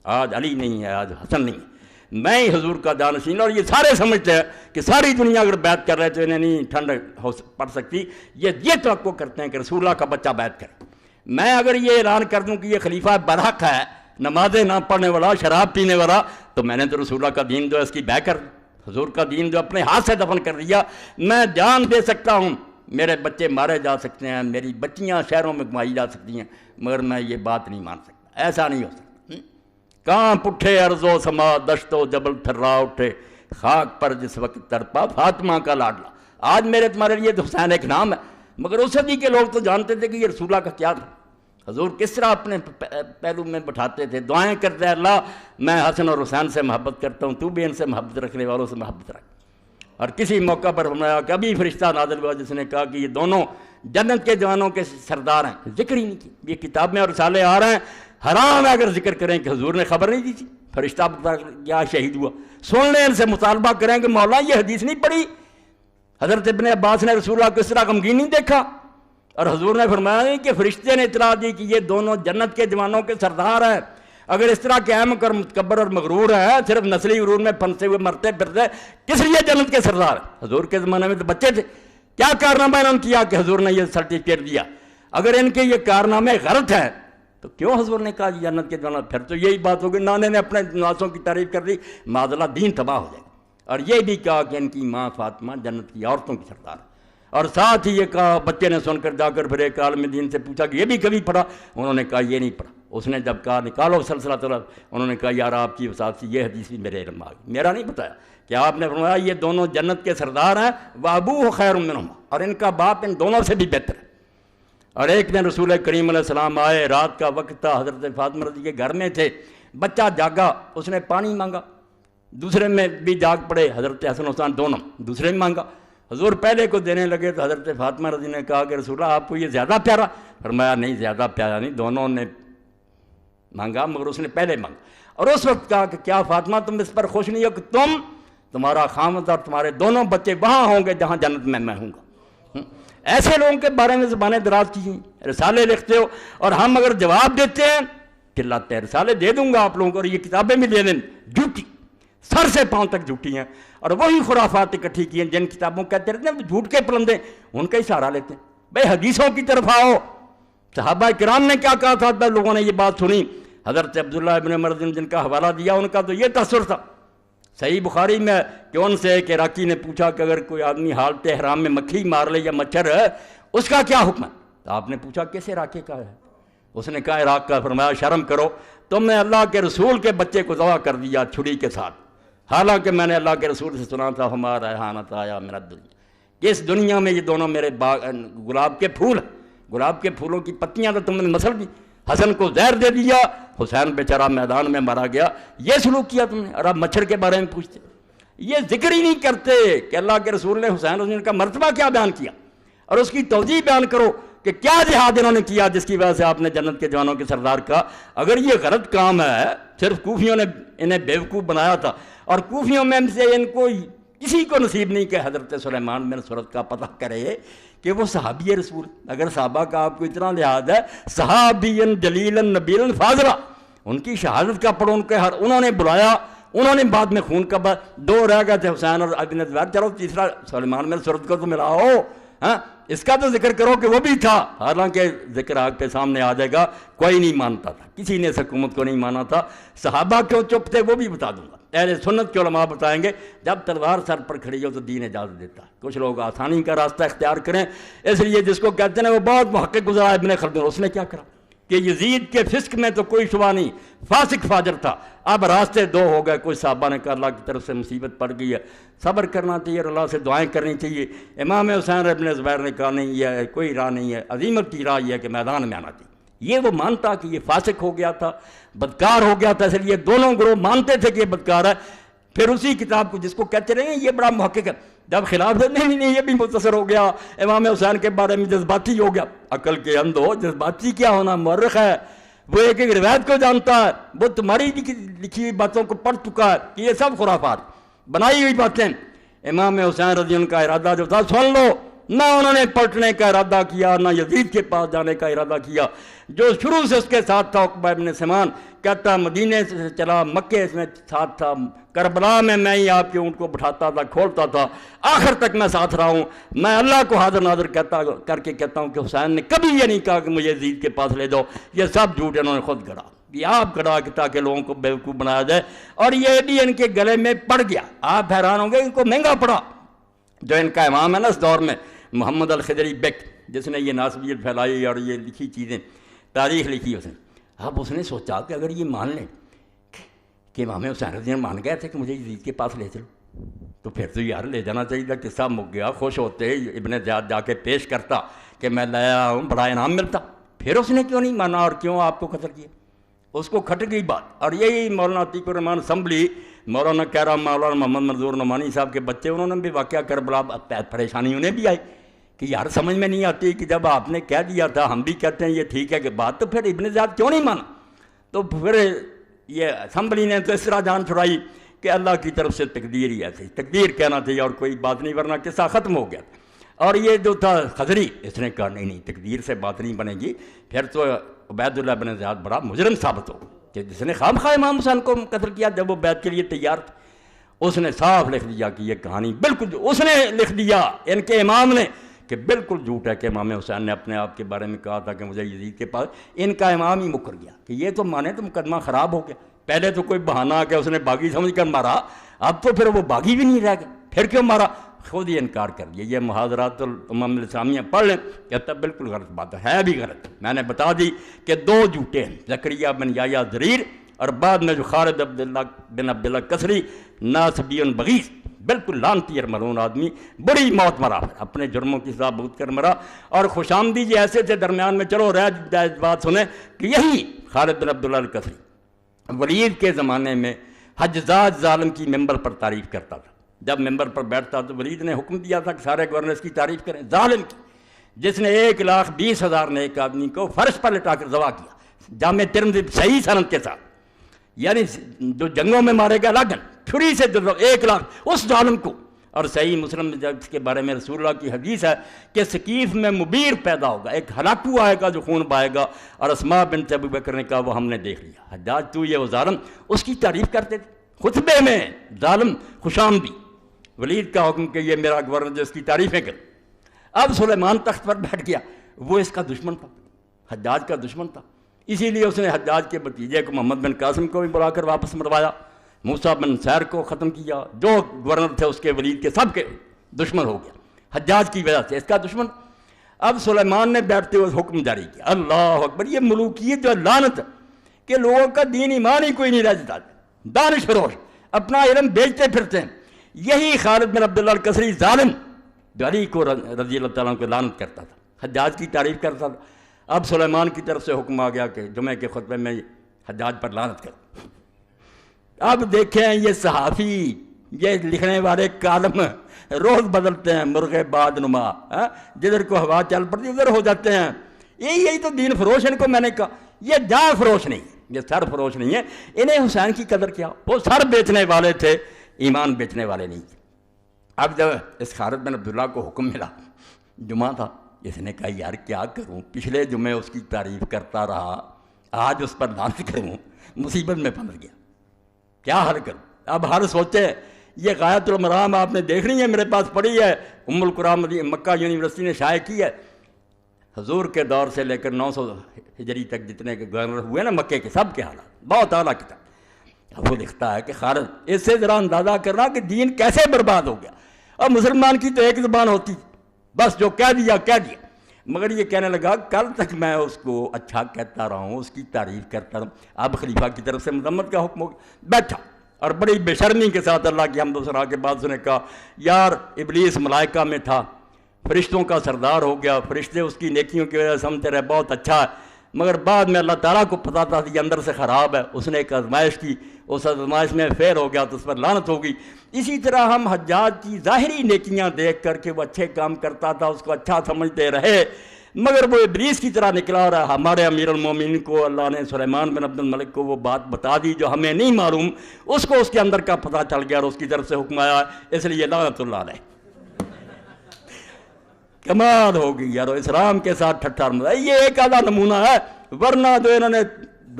آج علی نہیں ہے، آج حسن نہیں ہے، میں ہی حضور کا جانشین۔ اور یہ سارے سمجھتے ہیں کہ ساری دنیا اگر بیعت کر رہے تو انہیں نہیں ٹھنڈ پڑ سکتی، یہ توقع کرتے ہیں کہ رسول اللہ کا بچہ بیعت کرے۔ میں اگر یہ اعلان کر دوں کہ یہ خلیفہ برحق ہے، نمازیں نہ پڑھنے والا، شراب پینے والا، تو میں نے تو رسول اللہ کا دین جو ہے اس کی بیع کر دی، حضور کا دین جو اپنے ہاتھ سے دفن کر دیا۔ میں جان دے سکتا ہوں، میرے بچے مارے جا سکتے ہیں، میری بچیاں شہروں میں گھمائی جا سکتی ہیں، مگر میں یہ بات نہیں مان سکتا، ایسا نہیں ہو سکتا۔ کانپ اٹھے ارض و سما، دشت و جبل تھرا اٹھے، خاک پر جس وقت تڑپا فاطمہ کا لاڈلا۔ آج میرے تمہارے لیے تو حسین ایک نام ہے، مگر اس صدی کے لوگ تو جانتے تھے کہ یہ رسول اللہ کا کیا تھا، حضور کس طرح اپنے پہلو میں بٹھاتے تھے، دعائیں کرتے ہیں اللہ میں حسن اور حسین سے محبت کرتا ہوں، تو بھی ان سے محبت رکھنے والوں سے محبت رکھ۔ اور کسی موقع پر فرمایا کہ ابھی فرشتہ نازل ہوا جس نے کہا کہ یہ دونوں جنت کے جوانوں کے سردار ہیں، ذکر ہی نہیں کی۔ یہ کتاب میں اور رسالے آ رہے ہیں، حرام ہے اگر ذکر کریں کہ حضور نے خبر نہیں دی تھی، فرشتہ کیا شہید ہوا، سن لیں، ان سے مطالبہ کریں کہ مولا یہ حدیث نہیں پڑھی، حضرت ابن عباس نے رسول اللہ کو اس طرح غمگین نہیں دیکھا، اور حضور نے فرمایا نہیں کہ فرشتے نے اطلاع دی کہ یہ دونوں جنت کے جوانوں کے سردار ہیں۔ اگر اس طرح کے احمق اور متکبر اور مغرور ہیں، صرف نسلی غرور میں پھنسے ہوئے مرتے پھرتے، کس لیے جنت کے سردار ہیں؟ حضور کے زمانے میں تو بچے تھے، کیا کارنامہ انہوں نے کیا کہ حضور نے یہ سرٹیفکیٹ دیا؟ اگر ان کے یہ کارنامے غلط ہیں تو کیوں حضور نے کہا جنت کے جوان؟ پھر تو یہی بات ہوگی نانے نے اپنے نواسوں کی تعریف کر دی، معذ اللہ دین تباہ ہو جائے گا۔ اور یہ بھی کہا کہ ان کی ماں فاطمہ جنت کی عورتوں کی سردار ہے، اور ساتھ ہی یہ کہا، بچے نے سن کر جا کر پھر ایک عالم دین سے پوچھا کہ یہ بھی کبھی پڑھا؟ انہوں نے کہا یہ نہیں پڑھا۔ اس نے جب کہا نکالو سلسلہ طلب، انہوں نے کہا یار آپ کی وسعت سے یہ حدیث بھی میرے علم آ گئی، میرا نہیں بتایا کہ آپ نے فرمایا یہ دونوں جنت کے سردار ہیں، وابوہ خیر منہما، اور ان کا باپ ان دونوں سے بھی بہتر ہے۔ اور ایک دن رسول کریم علیہ السلام آئے، رات کا وقت تھا، حضرت فاطمہ رضی کے گھر میں تھے، بچہ جاگا، اس نے پانی مانگا، دوسرے میں بھی جاگ پڑے، حضرت حسن حسین دونوں، دوسرے میں مانگا، حضور پہلے کو دینے لگے تو حضرت فاطمہ رضی نے کہا کہ رسول اللہ آپ کو یہ زیادہ پیارا؟ فرمایا نہیں زیادہ پیارا نہیں، دونوں نے مانگا مگر اس نے پہلے مانگا۔ اور اس وقت کہا کہ کیا فاطمہ تم اس پر خوش نہیں ہو کہ تمہارا خامد اور تمہارے دونوں بچے وہاں ہوں گے جہاں جنت میں ہوں گا؟ ایسے لوگوں کے بارے میں زبانیں دراز کی ہیں، رسالے لکھتے ہو، اور ہم اگر جواب دیتے ہیں چلاتے ہیں، رسالے دے دوں گا آپ لوگوں کو، اور یہ کتابیں بھی دے دیں، جھوٹی، سر سے پاؤں تک جھوٹی ہیں، اور وہی خرافات اکٹھی کی ہیں جن کتابوں کہتے رہتے ہیں جھوٹ کے پلندے، ان کا ہی سہارا لیتے ہیں۔ بھائی حدیثوں کی طرف آؤ، صحابہ کرام نے کیا کہا تھا؟ جب لوگوں نے یہ بات سنی، حضرت عبداللہ ابن عمر جن کا حوالہ دیا، ان کا تو یہ تاثر تھا صحیح بخاری میں کہ ان سے ایک عراقی نے پوچھا کہ اگر کوئی آدمی حالت احرام میں مکھی مار لے یا مچھر ہے اس کا کیا حکم ہے؟ تو آپ نے پوچھا کس عراقی کا ہے؟ اس نے کہا عراق کا۔ فرمایا شرم کرو، تم نے اللہ کے رسول کے بچے کو ذبح کر دیا چھری کے ساتھ، حالانکہ میں نے اللہ کے رسول سے سنا تھا ہمارا ریحانت آیا میرا دنیا، کہ اس دنیا میں یہ دونوں میرے گلاب کے پھول ہیں، گلاب کے پھولوں کی پتیاں تو تم نے مسل دی، حسن کو زہر دے دیا، حسین بیچارہ میدان میں مارا گیا، یہ سلوک کیا تم نے، اور اب مچھر کے بارے میں پوچھتے، یہ ذکر ہی نہیں کرتے کہ اللہ کے رسول نے حسین کا مرتبہ کیا بیان کیا، اور اس کی توضیح بیان کرو کہ کہ کیا جہاد انہوں نے کیا جس کی وجہ سے آپ نے جنت کے جوانوں کے سردار کہا. اگر یہ غلط کام ہے، صرف کوفیوں نے انہیں بیوقوف بنایا تھا، اور کوفیوں میں سے ان کو کسی کو نصیب نہیں کہ حضرت سلیمان بن سرد کا پتہ کرے کہ وہ صحابی رسول. اگر صحابہ کا آپ کو اتنا لحاظ ہے، صحابی جلیل نبیل فاضلہ، ان کی شہادت کا پڑھو، انہوں نے بلایا، انہوں نے بعد میں خون کا 2 رہ گئے تھے، حسین اور ابن زبیر، چلو تیسرا سلیمان بن سرد کو تو ملاؤ، ہاں اس کا تو ذکر کرو کہ وہ بھی تھا. حالانکہ ذکر آگ پہ سامنے آ جائے گا. کوئی نہیں مانتا تھا، کسی نے اس حکومت کو نہیں مانا تھا. صحابہ کیوں چپ تھے وہ بھی بتا دوں گا. اہل سنت کے علماء بتائیں گے جب تلوار سر پر کھڑی ہو تو دین اجازت دیتا ہے. کچھ لوگ آسانی کا راستہ اختیار کریں، اس لیے جس کو کہتے ہیں وہ بہت محقق گزرا ابن خلدون. اس نے کیا کرا کہ یزید کے فسق میں تو کوئی شبہ نہیں، فاسق فاجر تھا. اب راستے 2 ہو گئے. کوئی صحابہ نے کہا اللہ کی طرف سے مصیبت پڑ گئی ہے، صبر کرنا چاہیے اور اللہ سے دعائیں کرنی چاہیے. امام حسین ابن زبیر نے کہا نہیں، یہ کوئی راہ نہیں ہے، عظیمت کی راہ یہ ہے کہ میدان میں آنا چاہیے. یہ وہ مانتا کہ یہ فاسق ہو گیا تھا، بدکار ہو گیا تھا، اس لیے دونوں گروہ مانتے تھے کہ یہ بدکار ہے. پھر اسی کتاب کو جس کو کہتے رہے یہ بڑا محقق ہے، جب خلاف ہے نہیں یہ بھی مختصر ہو گیا، امام حسین کے بارے میں جذباتی ہو گیا. عقل کے اندھ ہو، جذباتی کیا ہونا، مورخ ہے، وہ ایک روایت کو جانتا ہے، وہ تمہاری لکھی ہوئی باتوں کو پڑھ چکا ہے کہ یہ سب خرافات بنائی ہوئی باتیں. امام حسین رضی اللہ کا ارادہ جو تھا سن لو، نہ انہوں نے پلٹنے کا ارادہ کیا، نہ یزید کے پاس جانے کا ارادہ کیا. جو شروع سے اس کے ساتھ تھا عقبہ ابن سمان، کہتا مدینے سے چلا، مکے میں ساتھ تھا، کربلا میں ہی آپ کے اونٹ کو بٹھاتا تھا، کھولتا تھا، آخر تک میں ساتھ رہا ہوں. میں اللہ کو حاضر ناظر کر کے کہتا ہوں کہ حسین نے کبھی یہ نہیں کہا کہ مجھے یزید کے پاس لے جاؤ. یہ سب جھوٹ انہوں نے خود گڑا، یہ آپ گڑا کہ تاکہ لوگوں کو بیوقوف بنایا جائے. اور یہ بھی ان کے گلے میں پڑ گیا. آپ حیران ہوں گے ان کو مہنگا پڑا. جو ان کا امام ہے نا اس دور میں، محمد الخضری بیک، جس نے یہ ناسبیت پھیلائی اور یہ لکھی چیزیں، تاریخ لکھی اس نے. اب اس نے سوچا کہ اگر یہ مان لیں کہ امام حسین رضی اللہ مان گئے تھے کہ مجھے یزید کے پاس لے چلو، تو پھر تو یار لے جانا چاہیے تھا. قصہ مک گیا. خوش ہوتے ابن زیاد جا کے پیش کرتا کہ میں لایا ہوں، بڑا انعام ملتا. پھر اس نے کیوں نہیں مانا اور کیوں آپ کو قتل کیا؟ اس کو کھٹ گئی بات. اور یہی مولانا عتیق الرحمان اسمبلی، مولانا کہہ رہا مولانا محمد منظور نعمانی صاحب کے بچے، انہوں نے بھی واقعہ کربلا پریشانی انہیں بھی آئی کہ یار سمجھ میں نہیں آتی کہ جب آپ نے کہہ دیا تھا، ہم بھی کہتے ہیں یہ ٹھیک ہے کہ بات، تو پھر ابن زیاد کیوں نہیں مانا؟ تو پھر یہ اسمبلی نے تو اس طرح جان چھڑائی کہ اللہ کی طرف سے تقدیر ہی ایسی، تقدیر کہنا چاہیے اور کوئی بات نہیں، ورنہ قصہ ختم ہو گیا. اور یہ جو تھا خضری، اس نے کہا نہیں تقدیر سے بات نہیں بنے گی. پھر تو عبید اللہ بن زیاد بڑا مجرم ثابت ہو کہ جس نے خام خواہ امام حسین کو قتل کیا جب وہ بیعت کے لیے تیار تھے. اس نے صاف لکھ دیا کہ یہ کہانی بالکل، اس نے لکھ دیا ان کے امام نے کہ بالکل جھوٹ ہے کہ امام حسین نے اپنے آپ کے بارے میں کہا تھا کہ مجھے یزید کے پاس. ان کا امام ہی مکر گیا کہ یہ تو مانے تو مقدمہ خراب ہو گیا. پہلے تو کوئی بہانہ آ کے اس نے باغی سمجھ کر مارا، اب تو پھر وہ باغی بھی نہیں رہ گئے، پھر کیوں مارا؟ خود ہی انکار کر دیا. یہ محاضرات الامم الاسلامیہ پڑھ لیں، کہتا بالکل غلط بات ہے بھی غلط. میں نے بتا دی کہ 2 جھوٹے ہیں، زکریا بن یحییٰ ضریر اور بعد میں جو خالد بن عبداللہ کسری ناصبی بغیث، بالکل لعنتی اور ملعون آدمی، بڑی موت مرا، اپنے جرموں کی سزا بھگت کر مرا. اور خوش آمدید یہ ایسے تھے درمیان میں، چلو رہ بات سنیں کہ یہی خالد بن عبداللہ الکسری ولید کے زمانے میں حجاج ظالم کی ممبر پر تعریف کرتا تھا. جب ممبر پر بیٹھتا تو ولید نے حکم دیا تھا کہ سارے گورنرز کی تعریف کریں، ظالم کی، جس نے 1,20,000 نیک آدمی کو فرش پر لٹا کر ذبح کیا، جامع ترمذی صحیح سند کے ساتھ. یعنی جو جنگوں میں مارے گا لاگن چھری سے 1,00,000 اس ظالم کو. اور صحیح مسلم میں جب اس کے بارے میں رسول اللہ کی حدیث ہے کہ ثقیف میں مبیر پیدا ہوگا، ایک ہلاکو آئے گا جو خون بہائے گا. اور اسماء بنت ابو بکر نے کہا وہ ہم نے دیکھ لیا. حجاج تو یہ وہ ظالم، اس کی تعریف کرتے تھے خطبے میں، ظالم خوش آمدی. ولید کا حکم کہ یہ میرا گورنر جو اس کی تعریفیں کر. اب سلیمان تخت پر بیٹھ گیا، وہ اس کا دشمن تھا، حجاج کا دشمن تھا. اسی لیے اس نے حجاج کے بھتیجے کو محمد بن قاسم کو بھی بلا کر واپس مروایا، موسیٰ بن سیر کو ختم کیا. جو گورنر تھے اس کے ولید کے سب کے دشمن ہو گیا حجاج کی وجہ سے، اس کا دشمن. اب سلیمان نے بیٹھتے ہوئے حکم جاری کیا، اللہ اکبر. یہ ملوکیت جو لعنت کہ لوگوں کا دین ایمان ہی کوئی نہیں رہ جاتا، دانش فروش اپنا علم بیچتے پھرتے ہیں. یہی خالد بن عبداللہ الکسری ظالم جو علی کو رضی اللہ تعالیٰ کو لعنت کرتا تھا، حجاج کی تعریف کرتا تھا. اب سلیمان کی طرف سے حکم آ گیا کہ جمعہ کے خطبے میں حجاج پر لعنت کرو. اب دیکھیں یہ صحافی یہ لکھنے والے کالم روز بدلتے ہیں، مرغے باد نما، جدھر کو ہوا چل پڑتی ادھر ہو جاتے ہیں۔ یہی تو دین فروش ان کو میں نے کہا، یہ جان فروش نہیں، یہ سر فروش نہیں ہے۔ انہیں حسین کی قدر کیا، وہ سر بیچنے والے تھے، ایمان بیچنے والے نہیں تھے۔ اب جب اس خالد بن عبداللہ کو حکم ملا، جمعہ تھا، اس نے کہا یار کیا کروں، پچھلے جمعے اس کی تعریف کرتا رہا، آج اس پر لعنت کروں، مصیبت میں پھنس گیا، کیا حل کروں؟ اب ہر سوچے، یہ غایۃ المرام آپ نے دیکھنی ہے، میرے پاس پڑی ہے، ام القرآن مکہ یونیورسٹی نے شائع کی ہے، حضور کے دور سے لے کر 900 ہجری تک جتنے کے گورنر ہوئے نا مکے کے، سب کے حالات، بہت اعلیٰ کتاب۔ اب وہ لکھتا ہے کہ خالد اس سے ذرا اندازہ کرنا کہ دین کیسے برباد ہو گیا، اور مسلمان کی تو ایک زبان ہوتی، بس جو کہہ دیا کہہ دیا۔ مگر یہ کہنے لگا کل تک میں اس کو اچھا کہتا رہا ہوں، اس کی تعریف کرتا رہا، اب خلیفہ کی طرف سے مذمت کا حکم ہو گیا، بیٹھا اور بڑی بے شرمی کے ساتھ اللہ کی حمد و ثنا کے بعد اس نے کہا یار ابلیس ملائکہ میں تھا، فرشتوں کا سردار ہو گیا، فرشتے اس کی نیکیوں کی وجہ سے سمجھتے رہے بہت اچھا ہے، مگر بعد میں اللہ تعالیٰ کو پتا تھا کہ یہ اندر سے خراب ہے، اس نے ایک آزمائش کی، اس آزمائش میں فیل ہو گیا تو اس پر لعنت ہوگی۔ اسی طرح ہم حجاج کی ظاہری نیکیاں دیکھ کر کے وہ اچھے کام کرتا تھا، اس کو اچھا سمجھتے رہے، مگر وہ ابلیس کی طرح نکلا رہا۔ ہمارے امیر المومنین کو اللہ نے سلیمان بن عبد الملک کو وہ بات بتا دی جو ہمیں نہیں معلوم، اس کو اس کے اندر کا پتہ چل گیا اور اس کی طرف سے حکم آیا، اس لیے لعنت اللہ علیہ۔ کمال ہو گئی یار، اسلام کے ساتھ ٹھٹھا مزہ، یہ ایک آدھا نمونہ ہے، ورنہ جو انہوں نے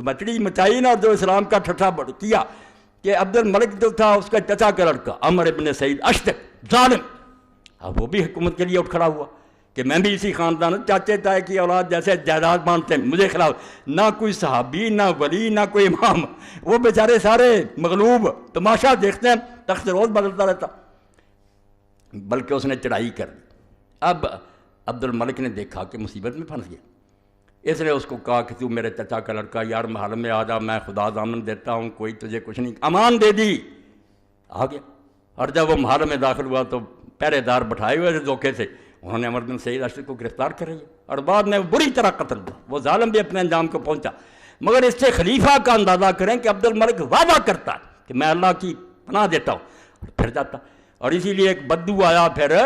مچڑی مچائی نا، جو اسلام کا ٹھٹھا کیا کہ عبد الملک جو تھا اس کا چچا کا لڑکا عمر ابن سعید اشتق ظالم، اب وہ بھی حکومت کے لیے اٹھ کھڑا ہوا کہ میں بھی اسی خاندان، چاچے تائے کی اولاد جیسے جائیداد مانتے ہیں، مجھے خلاف نہ کوئی صحابی نہ ولی نہ کوئی امام، وہ بیچارے سارے مغلوب تماشا دیکھتے ہیں، تخت روز بدلتا رہتا، بلکہ اس نے چڑھائی کر دی۔ اب عبد الملک نے دیکھا کہ مصیبت میں پھنس گیا، اس نے اس کو کہا کہ تو میرے چچا کا لڑکا، یار محل میں آ جا، میں خدا ضامن دیتا ہوں، کوئی تجھے کچھ نہیں، امان دے دی، آ گیا۔ اور جب وہ محل میں داخل ہوا تو پہرے دار بٹھائے ہوئے تھے دھوکے سے، انہوں نے عمر بن سعید اشتق کو گرفتار کر لیا اور بعد میں بری طرح قتل ہوا، وہ ظالم بھی اپنے انجام کو پہنچا۔ مگر اس سے خلیفہ کا اندازہ کریں کہ عبد الملک وعدہ کرتا ہے کہ میں اللہ کی پناہ دیتا ہوں اور پھر جاتا، اور اسی لیے ایک بدو آیا پھر،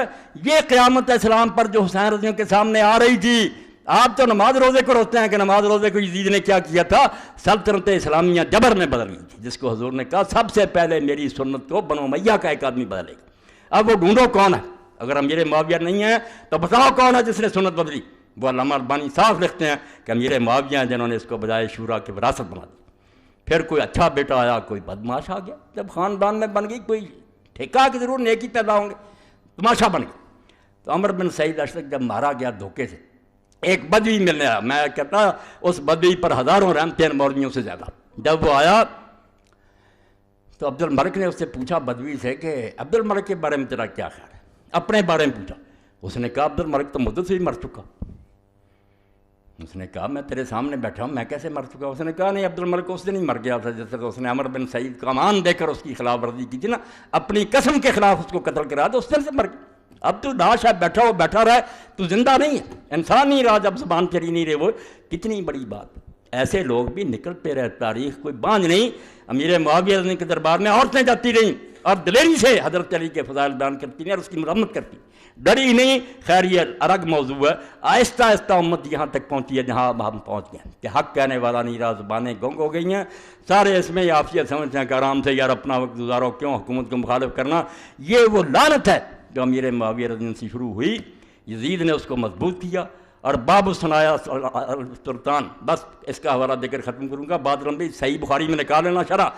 یہ قیامت اسلام پر جو حسین رضی اللہ کے سامنے آ رہی تھی۔ آپ تو نماز روزے کو روکتے ہیں کہ نماز روزے کو یزید نے کیا کیا تھا، سلطنت اسلامیہ جبر میں بدل گئی تھی، جس کو حضور نے کہا سب سے پہلے میری سنت کو بنو امیہ کا ایک آدمی بدلے گا۔ اب وہ ڈھونڈو کون ہے، اگر امیر معاویہ نہیں ہے تو بتاؤ کون ہے جس نے سنت بدلی۔ وہ علامہ البانی صاف لکھتے ہیں کہ امیر معاویہ ہیں جنہوں نے اس کو بجائے شورا کی وراثت بنا دی۔ پھر کوئی اچھا بیٹا آیا، کوئی بدماش آ گیا، جب خاندان میں بن گئی کوئی ٹھیکہ کہ ضرور نیکی پیدا ہوں گے، تماشا بن گیا۔ تو عمر بن سعید اشتق جب مارا گیا دھوکے سے، ایک بدوی ملنے آیا، میں کہتا اس بدوی پر ہزاروں رحمتیں مولویوں سے زیادہ۔ جب وہ آیا تو عبد الملک نے اس سے پوچھا بدوی سے کہ عبد الملک کے بارے میں تیرا کیا خیال ہے، اپنے بارے میں پوچھا۔ اس نے کہا عبد الملک تو مدت سے ہی مر چکا۔ اس نے کہا میں تیرے سامنے بیٹھا ہوں، میں کیسے مر چکا؟ اس نے کہا نہیں، عبد الملک اس دن ہی مر گیا تھا جس طرح اس نے عمر بن سعید کو امان دے کر اس کی خلاف ورزی کی تھی نا، اپنی قسم کے خلاف اس کو قتل کرا تو اس دن سے مر گیا۔ اب تو لاش ہے، بیٹھا ہو بیٹھا رہے، تو زندہ نہیں ہے، انسان نہیں رہا جب زبان تیری نہیں رہے۔ وہ کتنی بڑی بات، ایسے لوگ بھی نکلتے رہے، تاریخ کوئی باندھ نہیں۔ امیر معاویہ رضی کے دربار میں عورتیں جاتی رہیں اور دلیری سے حضرت علی کے فضائل بیان کرتی ہیں اور اس کی مرمت کرتی ہیں، ڈری نہیں۔ خیر یہ الگ موضوع ہے، آہستہ آہستہ امت یہاں تک پہنچی ہے جہاں ہم پہنچ گئے کہ حق کہنے والا نہیں رہا، زبانیں گنگ ہو گئی ہیں، سارے اس میں عافیت سمجھتے ہیں کہ آرام سے یار اپنا وقت گزارو، کیوں حکومت کو مخالف کرنا۔ یہ وہ لعنت ہے جو امیر معاویہ رضی اللہ سے شروع ہوئی، یزید نے اس کو مضبوط کیا اور باب الثنایا سلطان، بس اس کا حوالہ دے کر ختم کروں گا، بات لمبی، صحیح بخاری میں نکال لینا شرح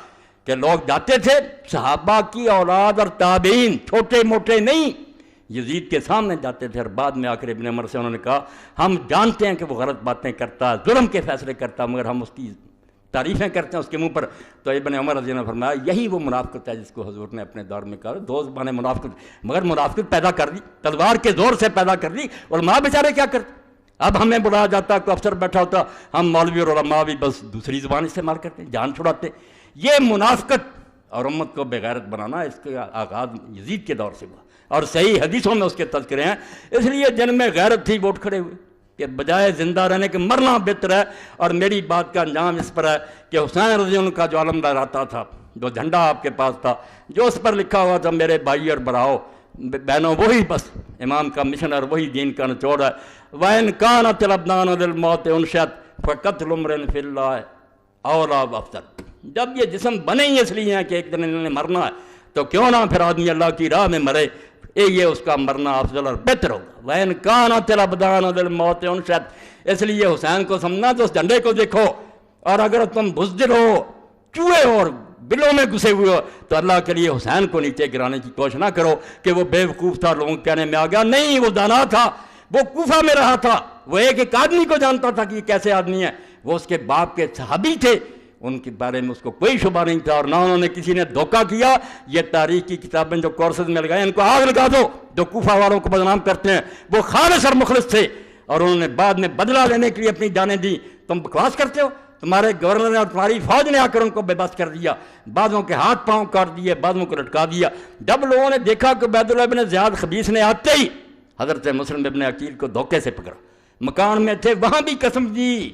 کہ لوگ جاتے تھے صحابہ کی اولاد اور تابعین، چھوٹے موٹے نہیں، یزید کے سامنے جاتے تھے اور بعد میں آ کر ابن عمر سے انہوں نے کہا ہم جانتے ہیں کہ وہ غلط باتیں کرتا ہے، ظلم کے فیصلے کرتا، مگر ہم اس کی تعریفیں کرتے ہیں اس کے منہ پر۔ تو ابن عمر رضی اللہ عنہ نے فرمایا یہی وہ منافقت ہے جس کو حضور نے اپنے دور میں کہا، دو زبانیں منافقت، مگر منافقت پیدا کر دی، تلوار کے زور سے پیدا کر دی۔ علماء بیچارے کیا کرتے، اب ہمیں بلایا جاتا، کوئی افسر بیٹھا ہوتا، ہم مولوی اور علماء بھی بس دوسری زبان استعمال کرتے ہیں، جان چھڑاتے۔ یہ منافقت اور امت کو بغیرت بنانا، اس کا آغاز یزید کے دور سے ہوا اور صحیح حدیثوں میں اس کے تذکرے ہیں۔ اس لیے جن میں غیرت تھی وہ اٹھ کھڑے ہوئے کہ بجائے زندہ رہنے کے مرنا بہتر ہے۔ اور میری بات کا انجام اس پر ہے کہ حسین رضی اللہ کا جو علمدار آتا تھا جو جھنڈا آپ کے پاس تھا، جو اس پر لکھا ہوا تھا میرے بھائی اور براؤ بہنوں، وہی بس امام کا مشن اور وہی دین کا نچوڑ ہے۔ وَإِنْ كَانَتِ الْأَبْدَانُ لِلْمَوْتِ أُنْشِئَتْ فَقَتْلُ امْرٍ فِي اللَّهِ أَوْلَىٰ وَأَفْضَلُ۔ جب یہ جسم بنے ہی اس لیے ہیں کہ ایک دن انہوں نے مرنا ہے، تو کیوں نہ پھر آدمی اللہ کی راہ میں مرے، یہ اس کا مرنا افضل اور بہتر ہوگا۔ وَإِنْ كَانَتِ الْأَبْدَانُ لِلْمَوْتِ أُنْشِئَتْ، اس لیے حسین کو سمجھنا تو اس جھنڈے کو دیکھو، اور اگر تم بزدل ہو، چوہے اور بلوں میں گھسے ہوئے ہو، تو اللہ کے لیے حسین کو نیچے گرانے کی کوشش نہ کرو کہ وہ بے وقوف تھا، لوگوں کے کہنے میں آ گیا۔ نہیں، وہ دانا تھا، وہ کوفہ میں رہا تھا، وہ ایک آدمی کو جانتا تھا کہ یہ کیسے آدمی ہے، وہ اس کے باپ کے صحابی تھے، ان کے بارے میں اس کو کوئی شبہ نہیں تھا، اور نہ انہوں نے کسی نے دھوکہ کیا۔ یہ تاریخ کی کتابیں جو کورسز میں لگائیں، ان کو آگ لگا دو جو کوفہ والوں کو بدنام کرتے ہیں، وہ خالص اور مخلص تھے، اور انہوں نے بعد میں بدلہ لینے کے لیے اپنی جانیں دی۔ تم بکواس کرتے ہو، تمہارے گورنر نے اور تمہاری فوج نے آ کر ان کو بے بس کر دیا، بعضوں کے ہاتھ پاؤں کاٹ دیے، بعضوں کو لٹکا دیا۔ جب لوگوں نے دیکھا کہ عبید اللہ بن زیاد خبیث نے آتے ہی حضرت مسلم ابن عقیل کو دھوکے سے پکڑا، مکان میں تھے، وہاں بھی قسم دی،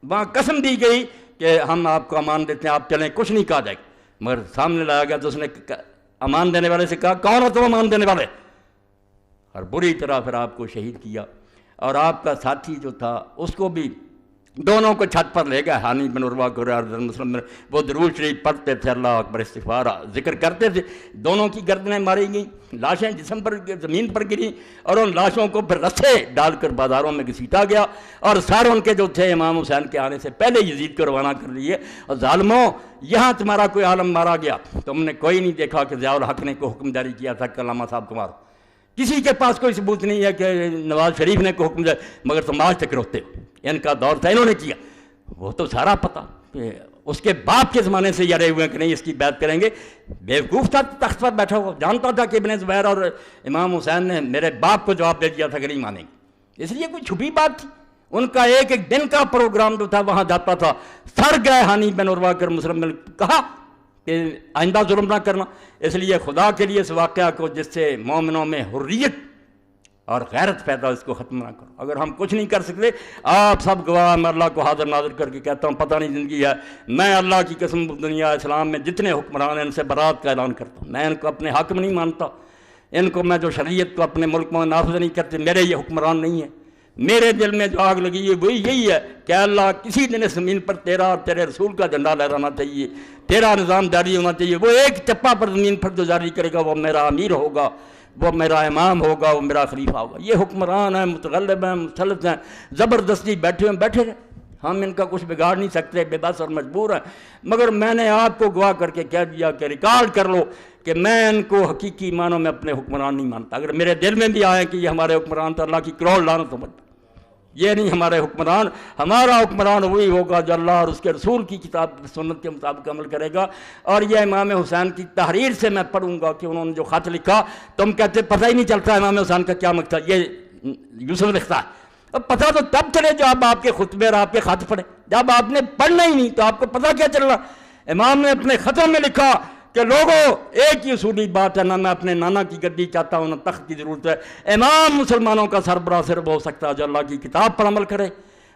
وہاں قسم دی گئی کہ ہم آپ کو امان دیتے ہیں، آپ چلیں، کچھ نہیں کہا جائے گا۔ مگر سامنے لایا گیا تو اس نے امان دینے والے سے کہا، کون ہو تم امان دینے والے؟ اور بری طرح پھر آپ کو شہید کیا، اور آپ کا ساتھی جو تھا اس کو بھی دونوں کو چھت پر لے گئے، ہانی بن عروہ کو مسلم میں وہ درود شریف پڑھتے تھے، اللہ اکبر استغفار ذکر کرتے تھے، دونوں کی گردنیں ماری گئیں، لاشیں جسم پر زمین پر گریں، اور ان لاشوں کو پھر رسے ڈال کر بازاروں میں گھسیٹا گیا، اور سارے ان کے جو تھے امام حسین کے آنے سے پہلے یزید کو روانہ کر لیے۔ اور ظالموں، یہاں تمہارا کوئی عالم مارا گیا، تم نے کوئی نہیں دیکھا کہ ضیاء الحق نے کو حکم جاری کیا تھا کہ علامہ صاحب کو مارو، کسی کے پاس کوئی ثبوت نہیں ہے کہ نواز شریف نے کو حکم جاری، مگر تم آج تک روتے ہو۔ ان کا دور تھا، انہوں نے کیا، وہ تو سارا پتہ، اس کے باپ کے زمانے سے یارے ہوئے ہیں کہ نہیں اس کی بیعت کریں گے۔ بیوقوف تھا، تخت پر بیٹھا ہوا، جانتا تھا کہ ابن زبیر اور امام حسین نے میرے باپ کو جواب دے دیا تھا کہ نہیں مانیں گے، اس لیے کوئی چھپی بات تھی۔ ان کا ایک ایک دن کا پروگرام جو تھا وہاں جاتا تھا، سر گئے ہانی بن عروہ کر مسلم نے کہا کہ آئندہ ظلم نہ کرنا۔ اس لیے خدا کے لیے اس واقعہ کو جس سے مومنوں میں حریت اور غیرت پیدا، اس کو ختم نہ کرو۔ اگر ہم کچھ نہیں کر سکتے، آپ سب گواہ، میں اللہ کو حاضر ناظر کر کے کہتا ہوں، پتہ نہیں زندگی ہے، میں اللہ کی قسم دنیا اسلام میں جتنے حکمران ہیں ان سے برات کا اعلان کرتا ہوں، میں ان کو اپنے حاکم نہیں مانتا، ان کو میں جو شریعت کو اپنے ملک میں نافذ نہیں کرتے، میرے یہ حکمران نہیں ہیں۔ میرے دل میں جو آگ لگی ہے وہی یہی ہے کہ اللہ کسی دن اس زمین پر تیرا اور تیرے رسول کا جھنڈا لہرانا چاہیے، تیرا نظام جاری ہونا چاہیے۔ وہ ایک چپا پر زمین پر جو جاری کرے گا وہ میرا امیر ہوگا، وہ میرا امام ہوگا، وہ میرا خلیفہ ہوگا۔ یہ حکمران ہیں، متغلب ہیں، مسلط ہیں، زبردستی بیٹھے ہیں، بیٹھے رہے، ہم ان کا کچھ بگاڑ نہیں سکتے، بے بس اور مجبور ہیں۔ مگر میں نے آپ کو گواہ کر کے کہہ دیا کہ ریکارڈ کر لو کہ میں ان کو حقیقی معنوں میں اپنے حکمران نہیں مانتا۔ اگر میرے دل میں بھی آئے کہ یہ ہمارے حکمران تو اللہ کی کروڑ لعنت ہو، یہ نہیں ہمارے حکمران۔ ہمارا حکمران وہی ہوگا جو اللہ اور اس کے رسول کی کتاب سنت کے مطابق عمل کرے گا۔ اور یہ امام حسین کی تحریر سے میں پڑھوں گا کہ انہوں نے جو خط لکھا، تم کہتے پتہ ہی نہیں چلتا امام حسین کا کیا مقصد، یہ یوسف لکھتا ہے۔ اب پتہ تو تب چلے جب آپ کے خطبے اور آپ کے خط پڑھے، جب آپ نے پڑھنا ہی نہیں تو آپ کو پتہ کیا چل رہا۔ امام نے اپنے خطوں میں لکھا کہ لوگوں، ایک ہی اصولی بات ہے، نہ میں اپنے نانا کی گدی چاہتا ہوں، نہ تخت کی ضرورت ہے۔ امام مسلمانوں کا سربراہ صرف ہو سکتا ہے جو اللہ کی کتاب پر عمل کرے،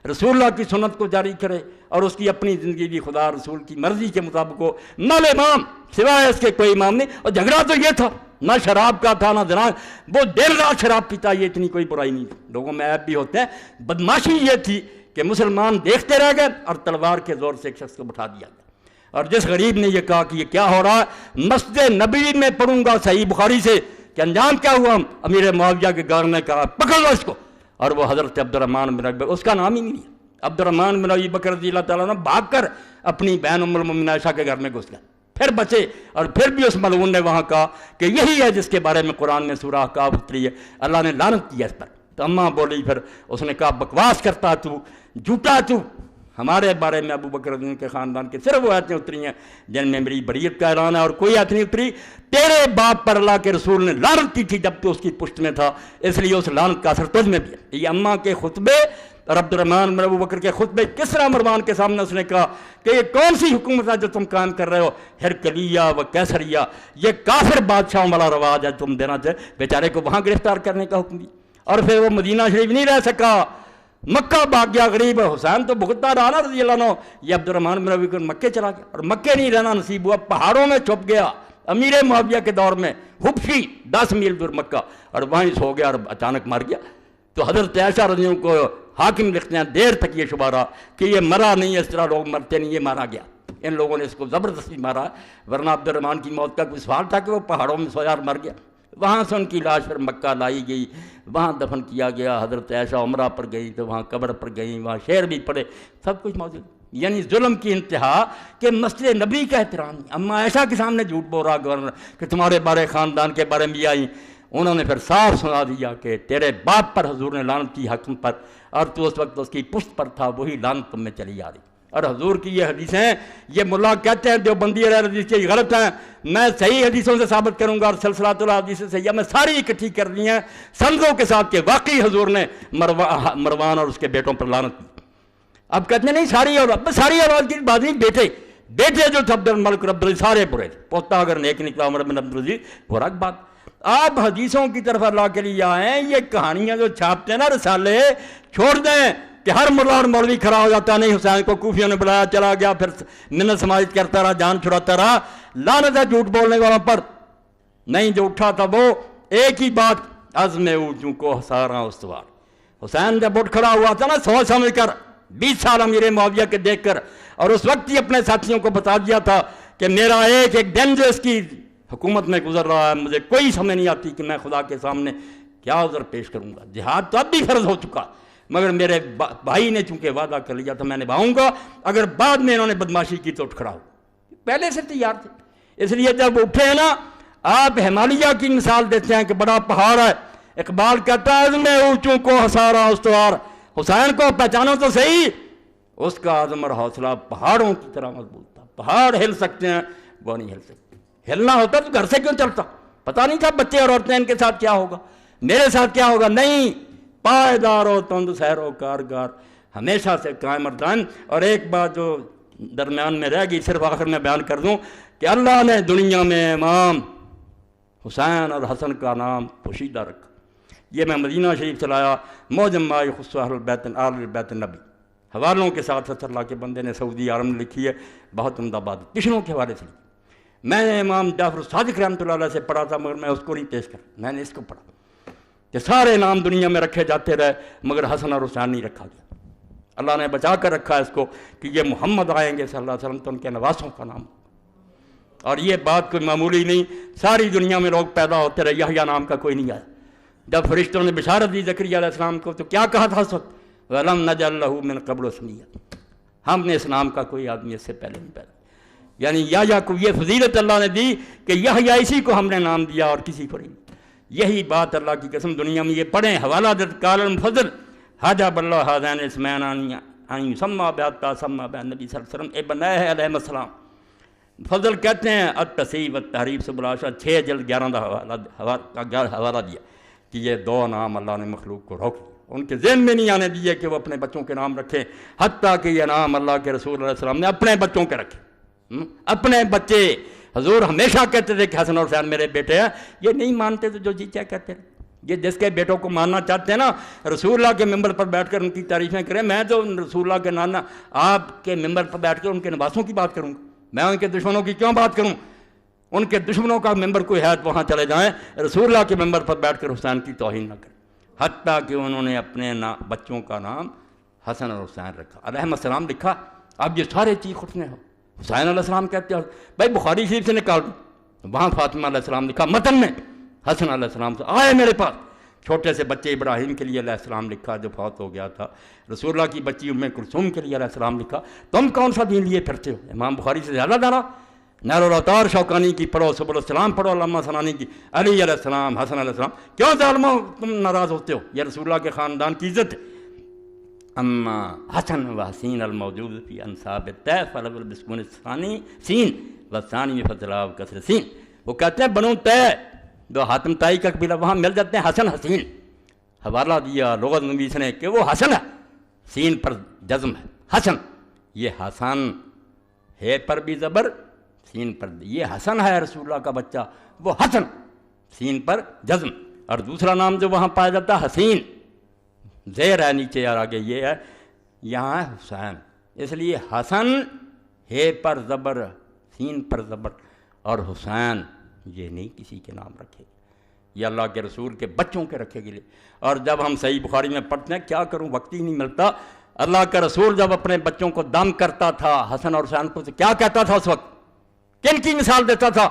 رسول اللہ کی سنت کو جاری کرے، اور اس کی اپنی زندگی بھی خدا رسول کی مرضی کے مطابق ہو۔ نل امام سوائے اس کے کوئی امام نہیں۔ اور جھگڑا تو یہ تھا، نہ شراب کا تھا نہ زنا، وہ دن رات شراب پیتا، یہ اتنی کوئی برائی نہیں تھی۔ لوگوں میں عیب بھی ہوتے ہیں، بدماشی یہ تھی کہ مسلمان دیکھتے رہ گئے اور تلوار کے زور سے ایک شخص کو بٹھا دیا گیا۔ اور جس غریب نے یہ کہا کہ یہ کیا ہو رہا ہے، مسجد نبوی میں پڑھوں گا صحیح بخاری سے کہ انجام کیا ہوا، امیر معاویہ کے گھر نے کہا پکڑ لو اس کو، اور وہ حضرت عبد الرحمن بن ابی بکر، اس کا نام ہی نہیں ہے، عبد الرحمن بن ابی بکر رضی اللہ تعالیٰ عنہ بھاگ کر اپنی بہن ام المؤمنین عائشہ کے گھر میں گھس گئے، پھر بچے۔ اور پھر بھی اس ملعون نے وہاں کہا کہ یہی ہے جس کے بارے میں قرآن میں سورہ احقاف اتری ہے، اللہ نے لعنت کی ہے اس پر۔ تو اماں بولی، پھر اس نے کہا بکواس کرتا تو، جھوٹا تو، ہمارے بارے میں ابو بکر رضی اللہ کے خاندان کے صرف وہ آیتیں اتری ہیں جن میں میری بریت کا اعلان ہے، اور کوئی آیت نہیں اتری۔ تیرے باپ پر اللہ کے رسول نے لعنت کی تھی جب تو اس کی پشت میں تھا، اس لیے اس لعنت کا اثر تجھ میں بھی ہے۔ یہ اماں کے خطبے اور عبد الرحمن بن ابو بکر کے خطبے کس طرح مروان کے سامنے اس نے کہا کہ یہ کون سی حکومت ہے جو تم قائم کر رہے ہو، ہرکلیہ و کیسریہ، یہ کافر بادشاہوں والا رواج ہے تم دینا چاہے۔ بیچارے کو وہاں گرفتار کرنے کا حکم دیا، اور پھر وہ مدینہ شریف نہیں رہ سکا، مکہ بھاگ گیا غریب حسین تو بھگتنا رہا نا رضی اللہ عنہ. یہ عبد الرحمن بن عوف کو مکے چلا گیا اور مکے نہیں رہنا نصیب ہوا, پہاڑوں میں چھپ گیا امیر معاویہ کے دور میں, حبشی 10 میل دور مکہ, اور وہیں سو گیا اور اچانک مر گیا. تو حضرت عائشہ رضی اللہ عنہ کو حاکم لکھتے ہیں دیر تک یہ شبہ رہا کہ یہ مرا نہیں, اس طرح لوگ مرتے نہیں, یہ مارا گیا. ان لوگوں نے اس کو زبردستی مارا, ورنہ عبد الرحمن کی موت کا کوئی سوال تھا کہ وہ پہاڑوں میں سویا اور مر گیا. وہاں سے ان کی لاش پر مکہ لائی گئی, وہاں دفن کیا گیا. حضرت عائشہ عمرہ پر گئی تو وہاں قبر پر گئیں, وہاں شعر بھی پڑھے, سب کچھ موجود. یعنی ظلم کی انتہا کہ مسجد نبی کا احترام نہیں. اما عائشہ کے سامنے جھوٹ بول رہا گورنر کہ تمہارے بارے خاندان کے بارے میں یہ آئی. انہوں نے پھر صاف سنا دیا کہ تیرے باپ پر حضور نے لعنت کی حکم پر, اور تو اس وقت اس کی پشت پر تھا, وہی لعنت تم میں چلی آ رہی. اور حضور کی یہ حدیثیں, یہ ملا کہتے ہیں دیوبندی حدیث کی غلط ہیں, میں صحیح حدیثوں سے ثابت کروں گا, اور سلسلۃ الحدیث سے میں ساری اکٹھی کر دی ہیں سندوں کے ساتھ کہ واقعی حضور نے مروان اور اس کے بیٹوں پر لعنت کی. اب کہتے ہیں نہیں ساری اولاد, ساری اولاد کی بات نہیں, بیٹے جو تھے عبد الملک رب سارے برے تھے, پوتا اگر نیک نکلا عمر بن عبد العزیز وہ الگ بات. آپ حدیثوں کی طرف اللہ کے لیے آئیں, یہ کہانیاں جو چھاپتے ہیں نا رسالے, چھوڑ دیں کہ ہر ملا اور مولوی کھڑا ہو جاتا. نہیں, حسین کو کوفیوں نے بلایا, چلا گیا, پھر منت سماجت کرتا رہا, جان چھڑاتا رہا. لعنت ہے جھوٹ بولنے والوں پر. نہیں, جو اٹھا تھا وہ ایک ہی بات, عزم اونچوں کو سارا استوار. حسین جب اٹھ کھڑا ہوا تھا نا سوچ سمجھ کر, 20 سال امیر معاویہ کے دیکھ کر, اور اس وقت ہی اپنے ساتھیوں کو بتا دیا تھا کہ میرا ایک دن جو اس کی حکومت میں گزر رہا ہے, مجھے کوئی سمجھ نہیں آتی کہ میں خدا کے سامنے کیا عذر پیش کروں گا. جہاد تو اب بھی فرض ہو چکا, مگر میرے بھائی نے چونکہ وعدہ کر لیا تھا میں نبھاؤں گا, اگر بعد میں انہوں نے بدماشی کی تو اٹھ کھڑا ہو. پہلے سے تیار تھے. اس لیے جب اٹھے ہیں نا, آپ ہمالیہ کی مثال دیتے ہیں کہ بڑا پہاڑ ہے. اقبال کہتا ہے عزم اونچوں کو ہسارا استوار. حسین کو پہچانو تو صحیح, اس کا عزم اور حوصلہ پہاڑوں کی طرح مضبوط تھا. پہاڑ ہل سکتے ہیں, وہ نہیں ہل سکتے. ہلنا ہوتا تو گھر سے کیوں چلتا؟ پتہ نہیں تھا بچے اور عورتیں ان کے ساتھ کیا ہوگا, میرے ساتھ کیا ہوگا. نہیں, پائیدار و تند سیر و کارگار, ہمیشہ سے قائم اور دائم. اور ایک بات جو درمیان میں رہ گئی, صرف آخر میں بیان کر دوں کہ اللہ نے دنیا میں امام حسین اور حسن کا نام پوشیدہ رکھا. یہ میں مدینہ شریف سے لایا, موجم ما یخص اہل بیت النبی, حوالوں کے ساتھ اللہ کے بندے نے سعودی عالم میں لکھی ہے, بہت عمدہ بات, پچھلوں کے حوالے سے. میں نے امام جعفر صادق رحمۃ اللہ علیہ سے پڑھا تھا, مگر میں اس کو نہیں پیش کر, میں نے اس کو پڑھا کہ سارے نام دنیا میں رکھے جاتے رہے, مگر حسن اور حسین نہیں رکھا گیا. اللہ نے بچا کر رکھا اس کو کہ یہ محمد آئیں گے صلی اللہ علیہ وسلم تو ان کے نواسوں کا نام. اور یہ بات کوئی معمولی نہیں, ساری دنیا میں لوگ پیدا ہوتے رہے, یحییٰ نام کا کوئی نہیں آیا. جب فرشتوں نے بشارت دی زکریا علیہ السلام کو تو کیا کہا تھا اس وقت, وَلَمْ نَجْعَل لَهُ مِن قَبْلُ سَمِيًّا, ہم نے اس نام کا کوئی آدمی اس سے پہلے نہیں پیدا. یعنی یحییٰ کو یہ فضیلت اللہ نے دی کہ یحییٰ اسی کو ہم نے نام دیا اور کسی کو نہیں. یہی بات اللہ کی قسم دنیا میں یہ پڑھیں, حوالہ دت قال المفضل حجب اللہ ہذین اسمین ان یسمى بعطا سمى بہ نبی صلی اللہ علیہ وسلم ابن علیہ السلام. فضل کہتے ہیں التصحیح والتحریف سے بلاشا 6 جلد 11 حوالہ دیا کہ یہ 2 نام اللہ نے مخلوق کو روک, ان کے ذہن میں نہیں آنے دیے کہ وہ اپنے بچوں کے نام رکھیں, حتیٰ کہ یہ نام اللہ کے رسول علیہ السلام نے اپنے بچوں کے رکھے. اپنے بچے حضور ہمیشہ کہتے تھے کہ حسن اور حسین میرے بیٹے ہیں, یہ نہیں مانتے تو جو جی چاہے کہتے رہے. یہ جس کے بیٹوں کو ماننا چاہتے ہیں نا, رسول اللہ کے ممبر پر بیٹھ کر ان کی تعریفیں کریں. میں تو رسول اللہ کے نانا آپ کے ممبر پر بیٹھ کر ان کے نواسوں کی بات کروں گا, میں ان کے دشمنوں کی کیوں بات کروں. ان کے دشمنوں کا ممبر کوئی ہے تو وہاں چلے جائیں, رسول اللہ کے ممبر پر بیٹھ کر حسین کی توہین نہ کریں. حتیٰ کہ انہوں نے اپنے بچوں کا نام حسن اور حسین رکھا, علیہ السلام لکھا. اب یہ سارے چیز اٹھنے ہو, حسین علیہ السلام کہتے ہیں بھائی بخاری شریف سے نکال دوں, وہاں فاطمہ علیہ السلام لکھا متن میں, حسن علیہ السلام سے آئے میرے پاس. چھوٹے سے بچے ابراہیم کے لیے علیہ السلام لکھا جو فوت ہو گیا تھا. رسول اللہ کی بچی ام کلثوم کے لیے علیہ السلام لکھا. تم کون سا دین لیے پھرتے ہو؟ امام بخاری سے زیادہ دانا. نیل الاوطار شوکانی کی پڑھو, سبل السلام پڑھو علامہ ثنانی کی, علی علیہ السلام, حسن علیہ السلام. کیوں ظالموں تم ناراض ہوتے ہو؟ یہ رسول اللہ کے خاندان کی عزت ہے. اما حسن و حسین الموجود فی انصاب الطیف فلول بسکون الثانی سین والثانی بفتح کسر سین. وہ کہتے ہیں بنو طے جو حاتم طائی کا قبیلہ وہاں مل جاتے ہیں حسن حسین. حوالہ دیا لغت نویس نے کہ وہ حسن ہے, سین پر جزم ہے حسن. یہ حسن ہے پر بھی زبر, سین پر, یہ حسن ہے رسول اللہ کا بچہ, وہ حسن, سین پر جزم. اور دوسرا نام جو وہاں پایا جاتا ہے حسین, زیر ہے نیچے اور آگے یہ ہے، یہاں ہے حسین، اس لیے حسن ہے پر زبر، سین پر زبر، اور حسین یہ نہیں کسی کے نام رکھے، یہ اللہ کے رسول کے بچوں کے رکھے گئے۔ اور جب ہم صحیح بخاری میں پڑھتے ہیں، کیا کروں وقت ہی نہیں ملتا، اللہ کا رسول جب اپنے بچوں کو دم کرتا تھا حسن اور حسین کو، تو کیا کہتا تھا اس وقت، کن کی مثال دیتا تھا؟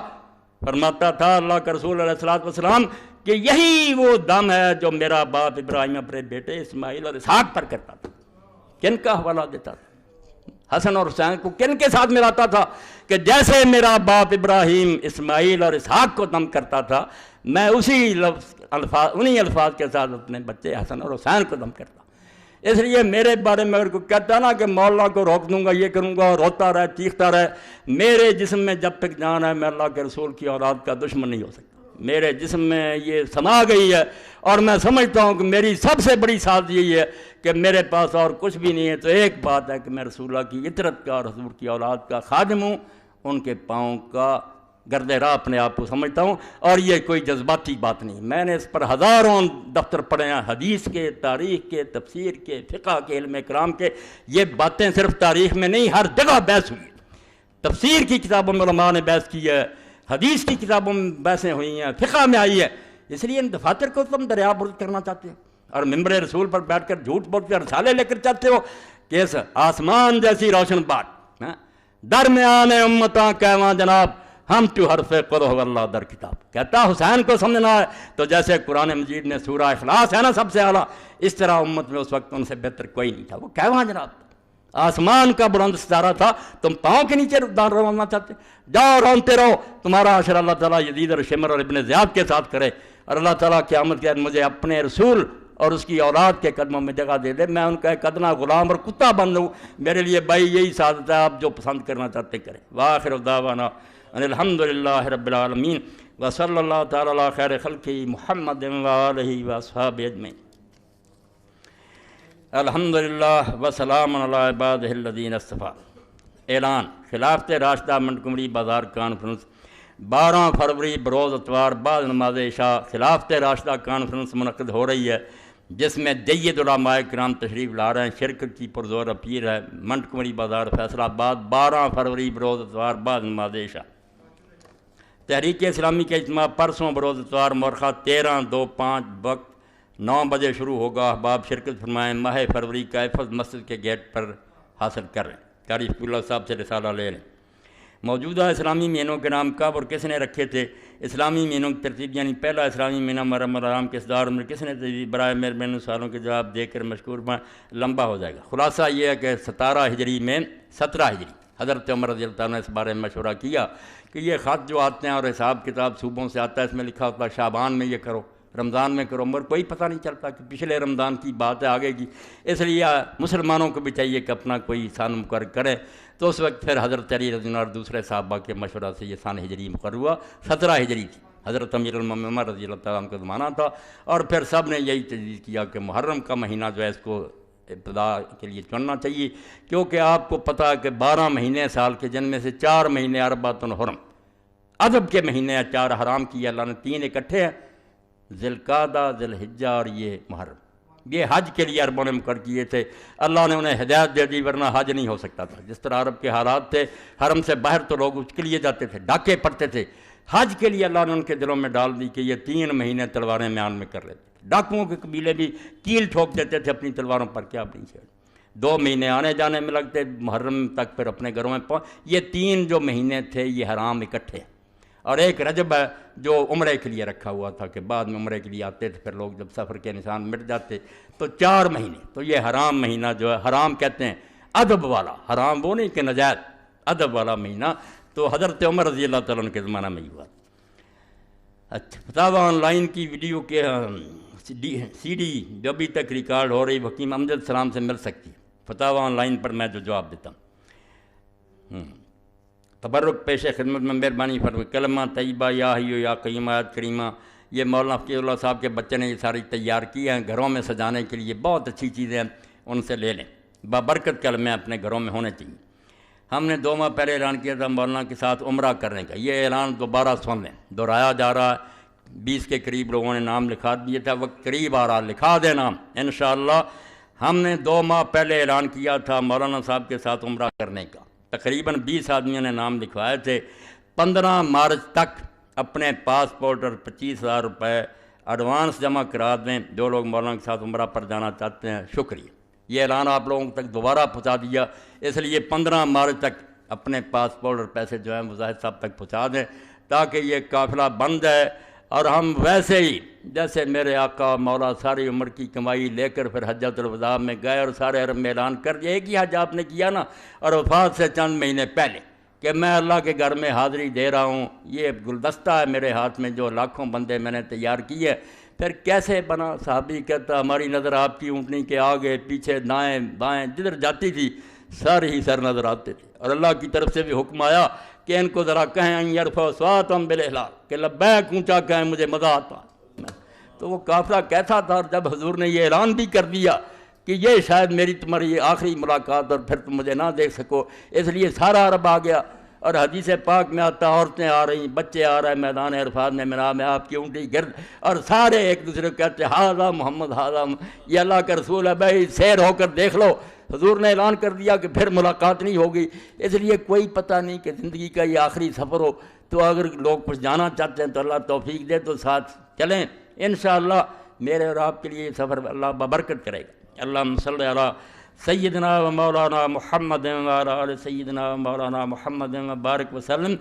فرماتا تھا اللہ کا رسول علیہ الصلوۃ والسلام کہ یہی وہ دم ہے جو میرا باپ ابراہیم اپنے بیٹے اسماعیل اور اسحاق پر کرتا تھا۔ کن کا حوالہ دیتا تھا؟ حسن اور حسین کو کن کے ساتھ ملاتا تھا کہ جیسے میرا باپ ابراہیم اسماعیل اور اسحاق کو دم کرتا تھا، میں انہی الفاظ کے ساتھ اپنے بچے حسن اور حسین کو دم کرتا۔ اس لیے میرے بارے میں اگر کوئی کہتا ہے نا کہ مولا کو روک دوں گا، یہ کروں گا، روتا رہے چیختا رہے، میرے جسم میں جب تک جان ہے میں اللہ کے رسول کی اولاد کا دشمن نہیں ہو سکتا۔ میرے جسم میں یہ سما گئی ہے، اور میں سمجھتا ہوں کہ میری سب سے بڑی ساز یہی ہے کہ میرے پاس اور کچھ بھی نہیں ہے، تو ایک بات ہے کہ میں رسول اللہ کی اطرت کا اور حضور کی اولاد کا خادم ہوں، ان کے پاؤں کا گرد راہ اپنے آپ کو سمجھتا ہوں، اور یہ کوئی جذباتی بات نہیں۔ میں نے اس پر ہزاروں دفتر پڑھے ہیں، حدیث کے، تاریخ کے، تفسیر کے، فقہ کے، علم کرام کے۔ یہ باتیں صرف تاریخ میں نہیں، ہر جگہ بحث ہوئی ہے۔ تفسیر کی کتابوں میں علماء نے بحث کی ہے، حدیث کی کتابوں میں بحثیں ہوئی ہیں، فقہ میں آئی ہے۔ اس لیے ان دفاتر کو تم دریا برد کرنا چاہتے ہو، اور ممبر رسول پر بیٹھ کر جھوٹ بول کر رسالے لے کر چاہتے ہو کہ اس آسمان جیسی روشن بات درمیان امتاں کہواں جناب ہم تو حرف قدح اللہ در کتاب، کہتا حسین کو سمجھنا ہے تو جیسے قرآن مجید میں سورہ اخلاص ہے نا سب سے اعلیٰ، اس طرح امت میں اس وقت ان سے بہتر کوئی نہیں تھا۔ وہ کہواں جناب آسمان کا بلند ستارہ تھا، تم پاؤں کے نیچے رونا چاہتے، جاؤ رونتے رہو، تمہارا حشر اللہ تعالیٰ یزید اور شمر اور ابن زیاد کے ساتھ کرے، اور اللہ تعالیٰ قیامت کے دن مجھے اپنے رسول اور اس کی اولاد کے قدموں میں جگہ دے دے، میں ان کا ایک ادنا غلام اور کتا بن لوں۔ میرے لیے بھائی یہی سعادت ہے، آپ جو پسند کرنا چاہتے کریں۔ وآخر دعوانا ان الحمدللہ رب العالمین وصلی اللہ تعالی علی خیر خلقہ محمد وآلہ واصحابہ اجمعین۔ الحمدللہ وسلام علی عبادہ الذین اصطفیٰ۔ اعلان، خلافت راشدہ منٹگمری بازار کانفرنس 12 فروری بروز اتوار بعد نماز عشاء خلافت راشدہ کانفرنس منعقد ہو رہی ہے، جس میں جید علماء کرام تشریف لا رہے ہیں۔ شرکت کی پرزور اپیل ہے۔ منٹگمری بازار فیصلہ آباد 12 فروری بروز اتوار بعد نماز عشاء۔ تحریک اسلامی کا اجتماع پرسوں بروز اتوار مورخہ 13/2/5 وقت 9 بجے شروع ہوگا۔ احباب شرکت فرمائیں۔ ماہ فروری کا حفظ مسجد کے گیٹ پر حاصل کر رہے ہیں۔ قاری شفیع اللہ صاحب سے رسالہ لے لیں۔ موجودہ اسلامی مہینوں کے نام کب اور کس نے رکھے تھے؟ اسلامی مہینوں کی ترتیب یعنی پہلا اسلامی مہینہ محرم الحرام کے اصدار میں کس نے تجویز؟ برائے مہربانی سوالوں کے جواب دے کر مشکور میں لمبا ہو جائے گا۔ خلاصہ یہ ہے کہ 17 ہجری میں 17 ہجری حضرت عمر رضی اللہ عنہ نے اس بارے میں مشورہ کیا کہ یہ خط جو آتے ہیں اور حساب کتاب صوبوں سے آتا ہے، اس میں لکھا ہوتا ہے شعبان میں یہ کرو، رمضان میں کرو، مگر کوئی پتہ نہیں چلتا کہ پچھلے رمضان کی بات ہے آگے کی۔ اس لیے مسلمانوں کو بھی چاہیے کہ اپنا کوئی سن مقرر کرے۔ تو اس وقت پھر حضرت علی رضی اللہ عنہ اور دوسرے صحابہ کے مشورہ سے یہ سن ہجری مقرر ہوا۔ 17 ہجری تھی، حضرت امیر المومنین عمر رضی اللہ تعالیٰ عنہ کا زمانہ تھا، اور پھر سب نے یہی تجویز کیا کہ محرم کا مہینہ جو ہے اس کو ابتدا کے لیے چننا چاہیے، کیونکہ آپ کو پتہ ہے کہ 12 مہینے سال کے، جن میں سے 4 مہینے اربعۃ حرم ادب کے مہینے ہیں، 4 حرام کیے اللہ نے، 3 اکٹھے ہیں، ذی القعدہ، ذی الحجہ اور یہ محرم۔ یہ حج کے لیے عربوں نے مقرر کیے تھے، اللہ نے انہیں ہدایت دے دی، ورنہ حج نہیں ہو سکتا تھا۔ جس طرح عرب کے حالات تھے، حرم سے باہر تو لوگ اس کے لیے جاتے تھے، ڈاکے پڑتے تھے، حج کے لیے اللہ نے ان کے دلوں میں ڈال دی کہ یہ 3 مہینے تلواریں میان میں کر لیتے تھے۔ ڈاکوؤں کے قبیلے بھی کیل ٹھوک دیتے تھے اپنی تلواروں پر، کیا اپنی چھیڑ 2 مہینے آنے جانے میں لگتے، محرم تک پھر اپنے گھروں میں یہ 3 جو مہینے تھے یہ حرام اکٹھے، اور ایک رجب ہے جو عمرے کے لیے رکھا ہوا تھا کہ بعد میں عمرے کے لیے آتے تھے، پھر لوگ جب سفر کے نشان مٹ جاتے تو 4 مہینے۔ تو یہ حرام مہینہ جو ہے، حرام کہتے ہیں ادب والا، حرام وہ نہیں کہ نجائز، ادب والا مہینہ، تو حضرت عمر رضی اللہ تعالیٰ عنہ کے زمانہ میں ہی ہوا۔ اچھا، فتاوی آن لائن کی ویڈیو کے CD جو ابھی تک ریکارڈ ہو رہی حکیم امجد سلام سے مل سکتی ہے۔ فتاوی آن لائن پر میں جو جواب دیتا ہوں۔ تبرک پیش خدمت میں مہربانی فرمائیں۔ کلمہ طیبہ یا حیو یا قیوم آیت کریمہ، یہ مولانا فقیہ اللہ صاحب کے بچے نے یہ ساری تیار کی ہیں، گھروں میں سجانے کے لیے بہت اچھی چیزیں ہیں، ان سے لے لیں۔ بابرکت کلمے اپنے گھروں میں ہونے چاہیے۔ ہم نے 2 ماہ پہلے اعلان کیا تھا مولانا کے ساتھ عمرہ کرنے کا، یہ اعلان دوبارہ سن لیں، دہرایا جا رہا ہے 20 کے قریب لوگوں نے نام لکھا دیے تھا، وہ قریب آ رہا، لکھا دینا انشاءاللہ۔ ہم نے 2 ماہ پہلے اعلان کیا تھا مولانا صاحب کے ساتھ عمرہ کرنے کا، تقریباً 20 آدمیوں نے نام لکھوائے تھے۔ 15 مارچ تک اپنے پاسپورٹ اور 25,000 روپے ایڈوانس جمع کرا دیں جو لوگ مولانا کے ساتھ عمرہ پر جانا چاہتے ہیں۔ شکریہ، یہ اعلان آپ لوگوں تک دوبارہ پہنچا دیا، اس لیے 15 مارچ تک اپنے پاسپورٹ اور پیسے جو ہیں مجاہد صاحب تک پہنچا دیں تاکہ یہ قافلہ بند ہے، اور ہم ویسے ہی جیسے میرے آقا مولا ساری عمر کی کمائی لے کر پھر حجۃ الوداع میں گئے اور سارے عرب میں اعلان کر دیا، ایک ہی حج آپ نے کیا نا، اور وفات سے چند مہینے پہلے، کہ میں اللہ کے گھر میں حاضری دے رہا ہوں، یہ گلدستہ ہے میرے ہاتھ میں جو لاکھوں بندے میں نے تیار کیے۔ پھر کیسے بنا؟ صحابی کہتا ہماری نظر آپ کی اونٹنی کے آگے پیچھے دائیں بائیں جدھر جاتی تھی سارے ہی سر نظر آتے تھے، اور اللہ کی طرف سے بھی حکم آیا کہ ان کو ذرا کہیں ان یرفعوا اصواتهم بالاحلال، کہ لبیک اونچا کہیں، مجھے مزہ آتا۔ تو وہ قافلہ کیسا تھا، اور جب حضور نے یہ اعلان بھی کر دیا کہ یہ شاید میری تمہاری آخری ملاقات اور پھر تم مجھے نہ دیکھ سکو، اس لیے سارا عرب آ گیا۔ اور حدیث پاک میں آتا عورتیں آ رہی، بچے آ رہے ہیں، میدان عرفات میں منام میں آپ کی اونٹی گرد، اور سارے ایک دوسرے کو کہتے ہاذا محمد ہاذا، یہ اللہ کا رسول ہے بھائی، سیر ہو کر دیکھ لو۔ حضور نے اعلان کر دیا کہ پھر ملاقات نہیں ہوگی، اس لیے کوئی پتہ نہیں کہ زندگی کا یہ آخری سفر ہو، تو اگر لوگ کچھ جانا چاہتے ہیں تو اللہ توفیق دے تو ساتھ چلیں انشاءاللہ۔ میرے اور آپ کے لیے یہ سفر اللہ ببرکت کرے گا۔ اللہم صلی علی سیدنا و مولانا محمد وعلی آل سیدنا و مولانا محمد وبارک وسلم۔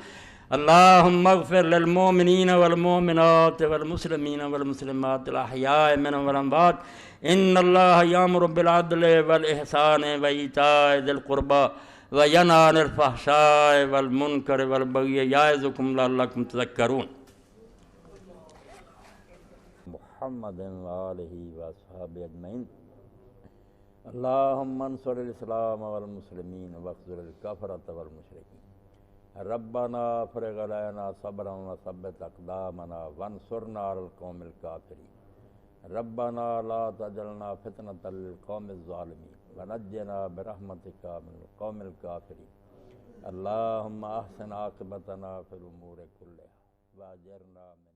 اللہم اغفر للمؤمنین والمؤمنات والمسلمین والمسلمات الاحیاء منهم والاموات، ان اللہ یامر بالعدل والاحسان وایتاء ذی القربى وینہی عن الفحشاء والمنکر والبغی یعظکم لعلکم تذکرون۔ محمد وآلہ وصحبہ اجمعین۔ اللہم انصر الاسلام والمسلمین واخذل الکفرۃ والمشرکین۔ ربنا افرغ علینا صبرا وثبت اقدامنا وانصرنا علی القوم الکافرین۔ ربنا لا تجعلنا فتنة للقوم الظالمین ونجنا برحمتک من القوم الکافرین۔ اللہم احسن عاقبتنا فی الامور کلها واجرنا من